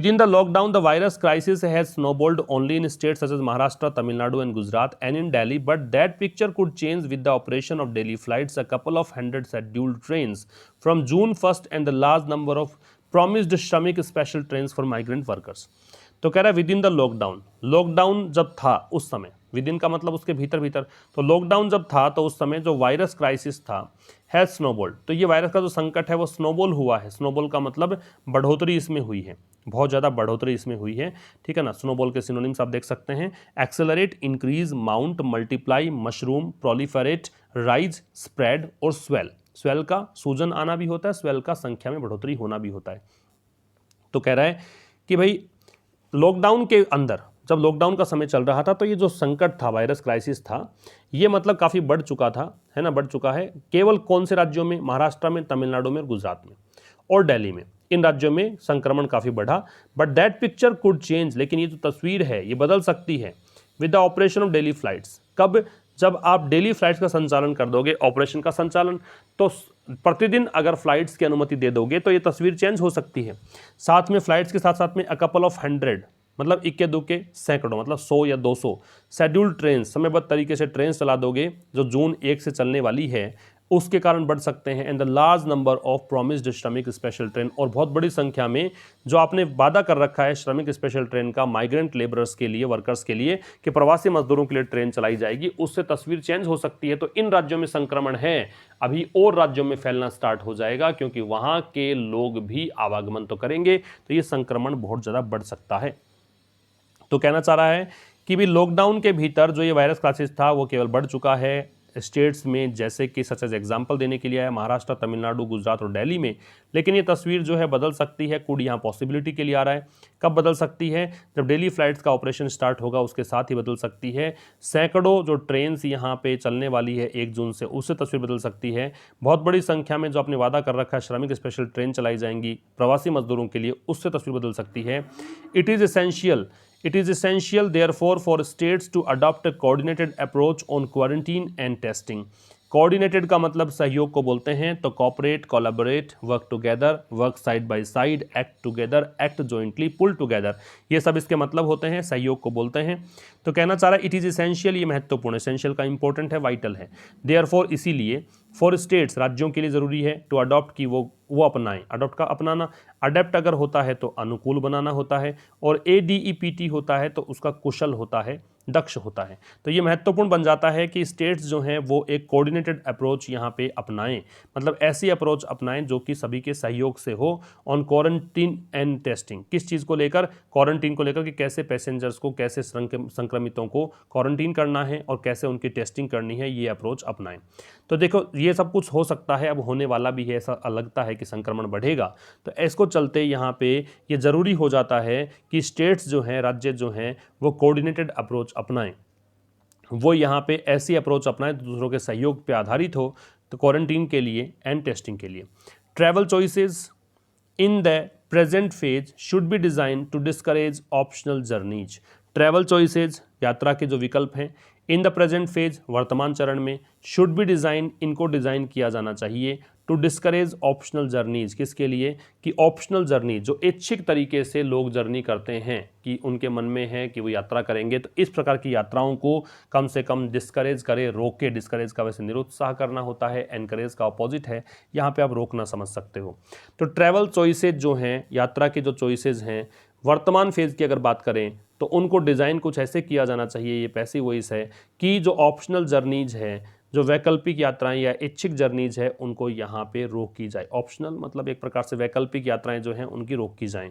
[SPEAKER 1] in the lockdown the virus crisis has snowballed only in states such as Maharashtra, Tamil Nadu and Gujarat and in Delhi, but that picture could change with the operation of daily flights, a couple of 100 scheduled trains from June 1 and the large number of promised shramik special trains for migrant workers. तो कह रहा है within the lockdown जब था उस समय, with in का मतलब उसके भीतर, तो लॉकडाउन जब था तो उस समय जो वायरस क्राइसिस था हैज स्नोबॉल्ड, तो ये वायरस का जो संकट है वो स्नोबॉल हुआ है। स्नोबॉल का मतलब बढ़ोतरी इसमें हुई है, बहुत ज़्यादा बढ़ोतरी इसमें हुई है, ठीक है ना। स्नोबॉल के सिनोनिम्स आप देख सकते हैं, accelerate, increase, mount, multiply, mushroom, proliferate, rise, spread और स्वेल। स्वेल का सूजन आना भी होता है, स्वेल का संख्या में बढ़ोतरी होना भी होता है। तो कह रहा है कि भाई लॉकडाउन के अंदर, जब लॉकडाउन का समय चल रहा था तो ये जो संकट था, वायरस क्राइसिस था, ये मतलब काफ़ी बढ़ चुका था, है ना, बढ़ चुका है। केवल कौन से राज्यों में? महाराष्ट्र में, तमिलनाडु में और गुजरात में और दिल्ली में, इन राज्यों में संक्रमण काफ़ी बढ़ा। But that picture could change, लेकिन ये जो तस्वीर है ये बदल सकती है with the operation of daily flights. कब? जब आप डेली फ्लाइट्स का संचालन कर दोगे, ऑपरेशन का संचालन, तो प्रतिदिन अगर फ्लाइट्स की अनुमति दे दोगे तो ये तस्वीर चेंज हो सकती है। साथ में फ्लाइट्स के साथ साथ में अ कपल ऑफ 100 मतलब इक्के दुक्के सैकड़ों, मतलब 100 या 200 शेड्यूल्ड ट्रेन, समयबद्ध तरीके से ट्रेन चला दोगे जो जून 1 से चलने वाली है, उसके कारण बढ़ सकते हैं। And the large number of promised shramik special train, और बहुत बड़ी संख्या में जो आपने वादा कर रखा है श्रमिक स्पेशल ट्रेन का माइग्रेंट लेबरर्स के लिए, वर्कर्स के लिए, कि प्रवासी मजदूरों के लिए ट्रेन चलाई जाएगी, उससे तस्वीर चेंज हो सकती है। तो इन राज्यों में संक्रमण है, अभी और राज्यों में फैलना स्टार्ट हो जाएगा, क्योंकि वहां के लोग भी आवागमन तो करेंगे, तो ये संक्रमण बहुत ज़्यादा बढ़ सकता है। तो कहना चाह रहा है कि भी लॉकडाउन के भीतर जो ये वायरस क्लासेस था वो केवल बढ़ चुका है स्टेट्स में, जैसे कि सच एज एग्जाम्पल देने के लिए है महाराष्ट्र, तमिलनाडु, गुजरात और दिल्ली में। लेकिन ये तस्वीर जो है बदल सकती है, कुड यहाँ पॉसिबिलिटी के लिए आ रहा है। कब बदल सकती है? जब डेली फ्लाइट्स का ऑपरेशन स्टार्ट होगा, उसके साथ ही बदल सकती है। सैकड़ों जो ट्रेन्स यहाँ पे चलने वाली है 1 जून से, उससे तस्वीर बदल सकती है। बहुत बड़ी संख्या में जो आपने वादा कर रखा है श्रमिक स्पेशल ट्रेन चलाई जाएंगी प्रवासी मजदूरों के लिए, उससे तस्वीर बदल सकती है। It is essential, therefore, for states to adopt a coordinated approach on quarantine and testing. Coordinated का मतलब सहयोग को बोलते हैं, तो cooperate, collaborate, work together, work side by side, act together, act jointly, pull together, ये सब इसके मतलब होते हैं, सहयोग को बोलते हैं। तो कहना चाह रहा है इट इज़ इसेंशियल, ये महत्वपूर्ण, एसेंशियल का इंपॉर्टेंट है, वाइटल है। देयरफॉर, इसीलिए, फॉर स्टेट्स, राज्यों के लिए ज़रूरी है, टू अडॉप्ट की वो अपनाएं। अडॉप्ट का अपनाना, अडेप्ट अगर होता है तो अनुकूल बनाना होता है, और ADEPT होता है तो उसका कुशल होता है, दक्ष होता है। तो ये महत्वपूर्ण बन जाता है कि स्टेट्स जो हैं वो एक कोऑर्डिनेटेड अप्रोच यहाँ पे अपनाएं, मतलब ऐसी अप्रोच अपनाएं जो कि सभी के सहयोग से हो, ऑन क्वारंटीन एंड टेस्टिंग। किस चीज़ को लेकर? क्वारंटीन को लेकर, कि कैसे पैसेंजर्स को, कैसे संक्रमितों को क्वारंटीन करना है और कैसे उनकी टेस्टिंग करनी है, ये अप्रोच अपनाएं। तो देखो ये सब कुछ हो सकता है, अब होने वाला भी है, ऐसा लगता है कि संक्रमण बढ़ेगा। तो इसको चलते यहाँ पे ये ज़रूरी हो जाता है कि स्टेट्स जो हैं, राज्य जो हैं, वो कोऑर्डिनेटेड अप्रोच अपनाएं। वो यहाँ पे ऐसी अप्रोच अपनाएं दूसरों के सहयोग पे आधारित हो, तो क्वारंटीन के लिए एंड टेस्टिंग के लिए। Travel choices in the present phase should be designed to discourage optional journeys. Travel choices, यात्रा के जो विकल्प हैं, इन द प्रेजेंट फेज, वर्तमान चरण में, शुड बी डिज़ाइन, इनको डिज़ाइन किया जाना चाहिए, टू डिस्करेज ऑप्शनल जर्नीज, किसके लिए? कि ऑप्शनल जर्नी, जो ऐच्छिक तरीके से लोग जर्नी करते हैं, कि उनके मन में है कि वो यात्रा करेंगे, तो इस प्रकार की यात्राओं को कम से कम डिस्करेज करे, रोके। डिस्करेज का वैसे निरुत्साह करना होता है, एनकरेज का अपोजिट है, यहाँ पे आप रोकना समझ सकते हो। तो ट्रैवल चॉइसेज जो हैं, यात्रा के जो चॉइसेज हैं, वर्तमान फेज की अगर बात करें तो उनको डिज़ाइन कुछ ऐसे किया जाना चाहिए, ये पैसिव वॉइस है, कि जो ऑप्शनल जर्नीज है, जो वैकल्पिक यात्राएं या ऐच्छिक जर्नीज है, उनको यहाँ पे रोक की जाए। ऑप्शनल मतलब एक प्रकार से वैकल्पिक यात्राएं जो हैं उनकी रोक की जाएं।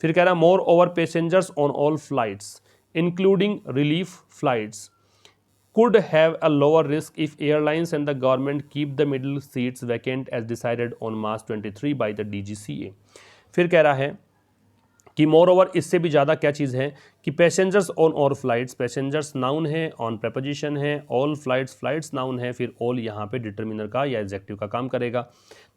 [SPEAKER 1] फिर कह रहा है more over passengers on all flights including relief flights could have a lower risk if airlines and the government keep the middle seats vacant as decided on March 23 by the DGCA। फिर कह रहा है कि more over, इससे भी ज़्यादा क्या चीज़ है कि पैसेंजर्स ऑन और फ्लाइट्स, पैसेंजर्स नाउन है, ऑन प्रेपोजिशन है, ऑल फ्लाइट्स, फ्लाइट्स नाउन है, फिर ऑल यहाँ पे डिटर्मिनर का या एडजेक्टिव का काम करेगा।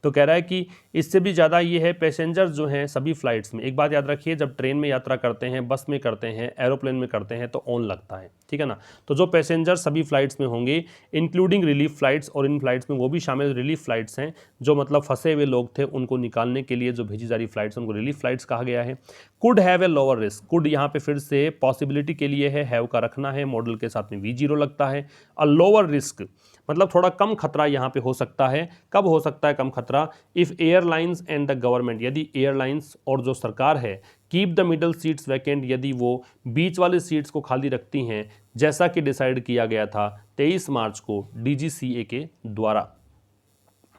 [SPEAKER 1] तो कह रहा है कि इससे भी ज़्यादा ये है, पैसेंजर्स जो हैं सभी फ्लाइट्स में, एक बात याद रखिए, जब ट्रेन में यात्रा करते हैं, बस में करते हैं, एरोप्लेन में करते हैं, तो ऑन लगता है, ठीक है ना। तो जो पैसेंजर सभी फ्लाइट्स में होंगे, इंक्लूडिंग रिलीफ फ्लाइट्स, और इन फ्लाइट्स में वो भी शामिल रिलीफ फ्लाइट्स हैं, जो मतलब फंसे हुए लोग थे उनको निकालने के लिए जो भेजी जा रही फ्लाइट्स, उनको रिलीफ फ्लाइट्स कहा गया है। Could have a lower risk, could यहाँ पे फिर से पॉसिबिलिटी के लिए है, हैव का रखना है, मॉडल के साथ में V0 लगता है। अ लोअर रिस्क मतलब थोड़ा कम खतरा यहाँ पे हो सकता है। कब हो सकता है कम खतरा? If airlines and the government, यदि एयरलाइंस और जो सरकार है, keep the middle seats vacant, यदि वो बीच वाली सीट्स को खाली रखती हैं, जैसा कि डिसाइड किया गया था 23 मार्च को DGCA के द्वारा।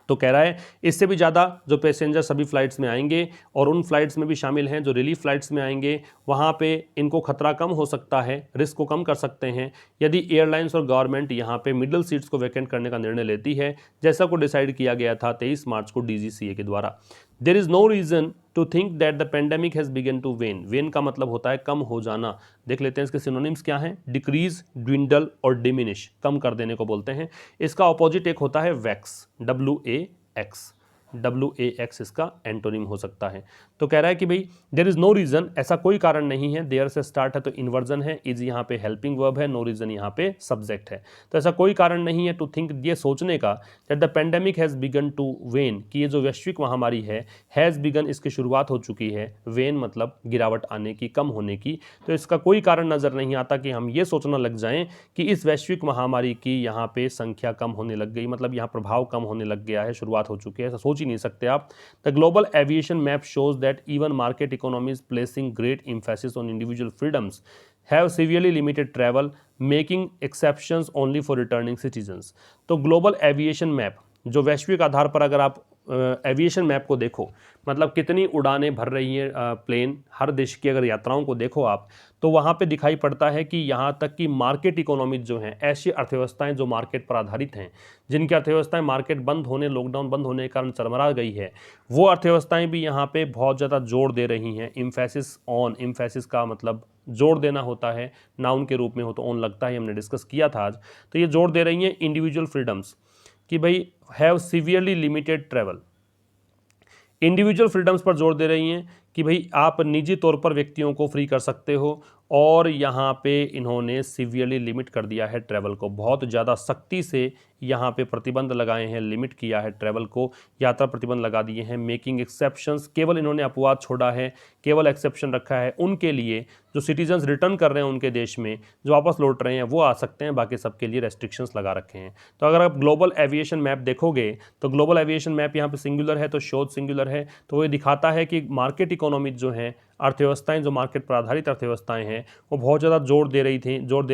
[SPEAKER 1] तो कह रहा है इससे भी ज़्यादा जो पैसेंजर सभी फ्लाइट्स में आएंगे, और उन फ्लाइट्स में भी शामिल हैं जो रिलीफ फ्लाइट्स में आएंगे, वहाँ पे इनको खतरा कम हो सकता है, रिस्क को कम कर सकते हैं, यदि एयरलाइंस और गवर्नमेंट यहाँ पे मिडिल सीट्स को वैकेंट करने का निर्णय लेती है, जैसा को डिसाइड किया गया था 23 मार्च को DGCA के द्वारा। There is no reason to think that the pandemic has begun to wane. Wane का मतलब होता है कम हो जाना। देख लेते हैं इसके सिनोनिम्स क्या हैं। डिक्रीज, ड्विंडल और डिमिनिश, कम कर देने को बोलते हैं। इसका ऑपोजिट एक होता है वैक्स, WAX। WAX इसका एंटोनिम हो सकता है। तो कह रहा है कि भाई देयर इज नो रीजन, ऐसा कोई कारण नहीं है, देयर से स्टार्ट है तो इन्वर्जन है, इज यहाँ पे हेल्पिंग वर्ब है, नो रीजन यहाँ पे सब्जेक्ट है। तो ऐसा कोई कारण नहीं है टू थिंक, ये सोचने का, that the pandemic has begun to wane, कि ये जो वैश्विक महामारी है, हैज़ बिगन इसकी शुरुआत हो चुकी है, वेन मतलब गिरावट आने की, कम होने की। तो इसका कोई कारण नज़र नहीं आता कि हम ये सोचना लग जाएं कि इस वैश्विक महामारी की यहाँ पे संख्या कम होने लग गई, मतलब यहाँ प्रभाव कम होने लग गया है, शुरुआत हो चुकी है, ऐसा सोच ही नहीं सकते आप। The global aviation map shows that even market economies placing great emphasis on individual freedoms have severely limited travel, making exceptions only for returning citizens। तो ग्लोबल एविएशन मैप, जो वैश्विक आधार पर अगर आप एविएशन मैप को देखो, मतलब कितनी उड़ानें भर रही हैं प्लेन हर देश की, अगर यात्राओं को देखो आप, तो वहाँ पे दिखाई पड़ता है कि यहाँ तक कि मार्केट इकोनॉमीज जो हैं, ऐसी अर्थव्यवस्थाएं जो मार्केट पर आधारित हैं, जिनकी अर्थव्यवस्थाएं मार्केट बंद होने, लॉकडाउन बंद होने के कारण चरमरा गई है, वो अर्थव्यवस्थाएं भी यहाँ पे बहुत ज़्यादा जोर दे रही हैं। इम्फेसिस ऑन, इम्फेसिस का मतलब जोर देना होता है, नाउन के रूप में हो तो ऑन लगता है, हमने डिस्कस किया था आज। तो ये जोर दे रही हैं इंडिविजुअल फ्रीडम्स कि भाई have severely limited travel, individual freedoms पर जोर दे रही हैं कि भाई आप निजी तौर पर व्यक्तियों को फ्री कर सकते हो, और यहाँ पे इन्होंने सीवियरली लिमिट कर दिया है ट्रैवल को, बहुत ज़्यादा सख्ती से यहाँ पे प्रतिबंध लगाए हैं, लिमिट किया है ट्रैवल को, यात्रा प्रतिबंध लगा दिए हैं। मेकिंग एक्सेप्शंस, केवल इन्होंने अपवाद छोड़ा है, केवल एक्सेप्शन रखा है उनके लिए जो सिटीजन्स रिटर्न कर रहे हैं उनके देश में, जो वापस लौट रहे हैं वो आ सकते हैं, बाकी सबके लिए रेस्ट्रिक्शंस लगा रखे हैं। तो अगर आप ग्लोबल एविएशन मैप देखोगे तो ग्लोबल एविएशन मैप यहाँ पे सिंगुलर है, तो शोध सिंगुलर है, तो वो दिखाता है कि मार्केट इकोनॉमी जो है, अर्थव्यवस्थाएं जो मार्केट पर आधारित अर्थव्यवस्थाएं हैं, वो बहुत ज़्यादा जोर दे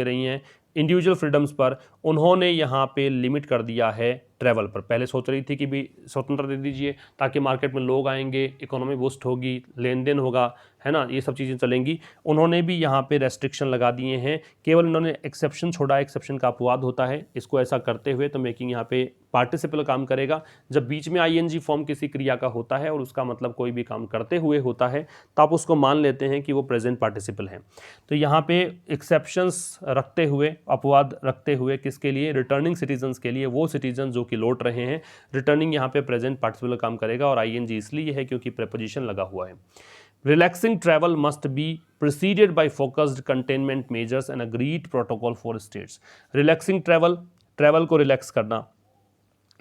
[SPEAKER 1] रही हैं इंडिविजुअल फ्रीडम्स पर। उन्होंने यहाँ पे लिमिट कर दिया है ट्रैवल पर। पहले सोच रही थी कि भी स्वतंत्र दे दीजिए ताकि मार्केट में लोग आएंगे, इकोनॉमी बूस्ट होगी, लेन देन होगा, है ना, ये सब चीज़ें चलेंगी। उन्होंने भी यहाँ पे रेस्ट्रिक्शन लगा दिए हैं, केवल इन्होंने एक्सेप्शन छोड़ा, एक्सेप्शन का अपवाद होता है। इसको ऐसा करते हुए तो मेकिंग यहाँ पे पार्टिसिपल काम करेगा। जब बीच में आईएनजी फॉर्म किसी क्रिया का होता है और उसका मतलब कोई भी काम करते हुए होता है, तो आप उसको मान लेते हैं कि वो प्रेजेंट पार्टिसिपल है। तो यहाँ पे एक्सेप्शंस रखते हुए, अपवाद रखते हुए, किसके लिए? रिटर्निंग सिटीजन्स के लिए, वो सिटीजन जो कि लौट रहे हैं। रिटर्निंग यहाँ पे प्रेजेंट पार्टिसिपल काम करेगा, और आईएनजी इसलिए है क्योंकि प्रेपोजिशन लगा हुआ है। Relaxing travel must be preceded by focused containment measures and agreed protocol for states. Relaxing travel को रिलैक्स करना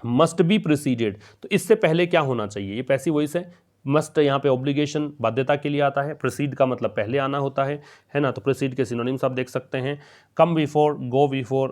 [SPEAKER 1] मस्ट बी प्रिसीडेड, तो इससे पहले क्या होना चाहिए? ये पैसिव वॉइस है। मस्ट यहाँ पे ऑब्लिगेशन, बाध्यता के लिए आता है। प्रोसीड का मतलब पहले आना होता है ना, तो प्रोसीड के सिनोनिम्स आप देख सकते हैं। Come before,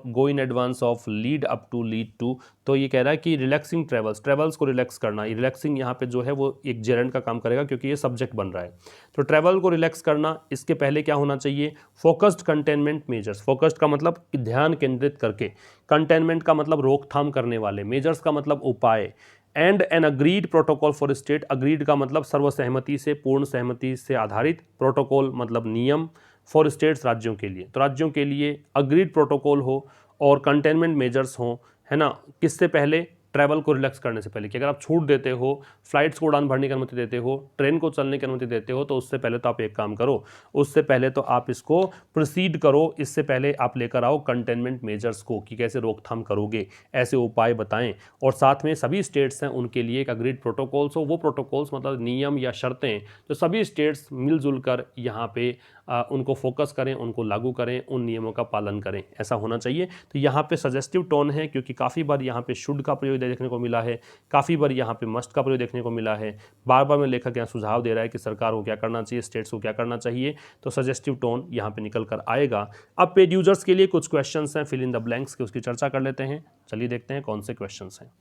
[SPEAKER 1] go in advance of, lead up to, lead to. तो ये कह रहा है कि रिलैक्सिंग ट्रैवल्स को रिलैक्स करना, रिलैक्सिंग यहाँ पे जो है वो एक जेरेंड का काम करेगा क्योंकि ये सब्जेक्ट बन रहा है। तो ट्रैवल को रिलैक्स करना, इसके पहले क्या होना चाहिए? Focused containment measures. फोकस्ड का मतलब ध्यान केंद्रित करके, कंटेनमेंट का मतलब रोकथाम करने वाले, मेजर्स का मतलब उपाय, and N agreed protocol for state. Agreed का मतलब सर्वसहमति से, पूर्ण सहमति से आधारित, प्रोटोकॉल मतलब नियम, फॉर स्टेट्स राज्यों के लिए। तो राज्यों के लिए अग्रीड प्रोटोकॉल हो और कंटेनमेंट मेजर्स हों, है ना, किससे पहले? ट्रैवल को रिलैक्स करने से पहले। कि अगर आप छूट देते हो, फ्लाइट्स को उड़ान भरने की अनुमति देते हो, ट्रेन को चलने की अनुमति देते हो, तो उससे पहले तो आप एक काम करो, उससे पहले तो आप इसको प्रोसीड करो, इससे पहले आप लेकर आओ कंटेनमेंट मेजर्स को, कि कैसे रोकथाम करोगे, ऐसे उपाय बताएं। और साथ में सभी स्टेट्स हैं उनके लिए एक अग्रीड प्रोटोकॉल्स हो। वो प्रोटोकॉल्स मतलब नियम या शर्तें जो सभी स्टेट्स मिलजुल कर यहाँ पे उनको फोकस करें, उनको लागू करें, उन नियमों का पालन करें, ऐसा होना चाहिए। तो यहाँ पे सजेस्टिव टोन है, क्योंकि काफ़ी बार यहाँ पे शुड का प्रयोग देखने को मिला है, काफ़ी बार यहाँ पे मस्ट का प्रयोग देखने को मिला है। बार बार में लेखक यहाँ सुझाव दे रहा है कि सरकार को क्या करना चाहिए, स्टेट्स को क्या करना चाहिए। तो सजेस्टिव टोन यहाँ पे निकल कर आएगा। अब पेड यूजर्स के लिए कुछ क्वेश्चंस हैं, फिल इन द ब्लैंक्स के, उसकी चर्चा कर लेते हैं। चलिए देखते हैं कौन से क्वेश्चंस हैं।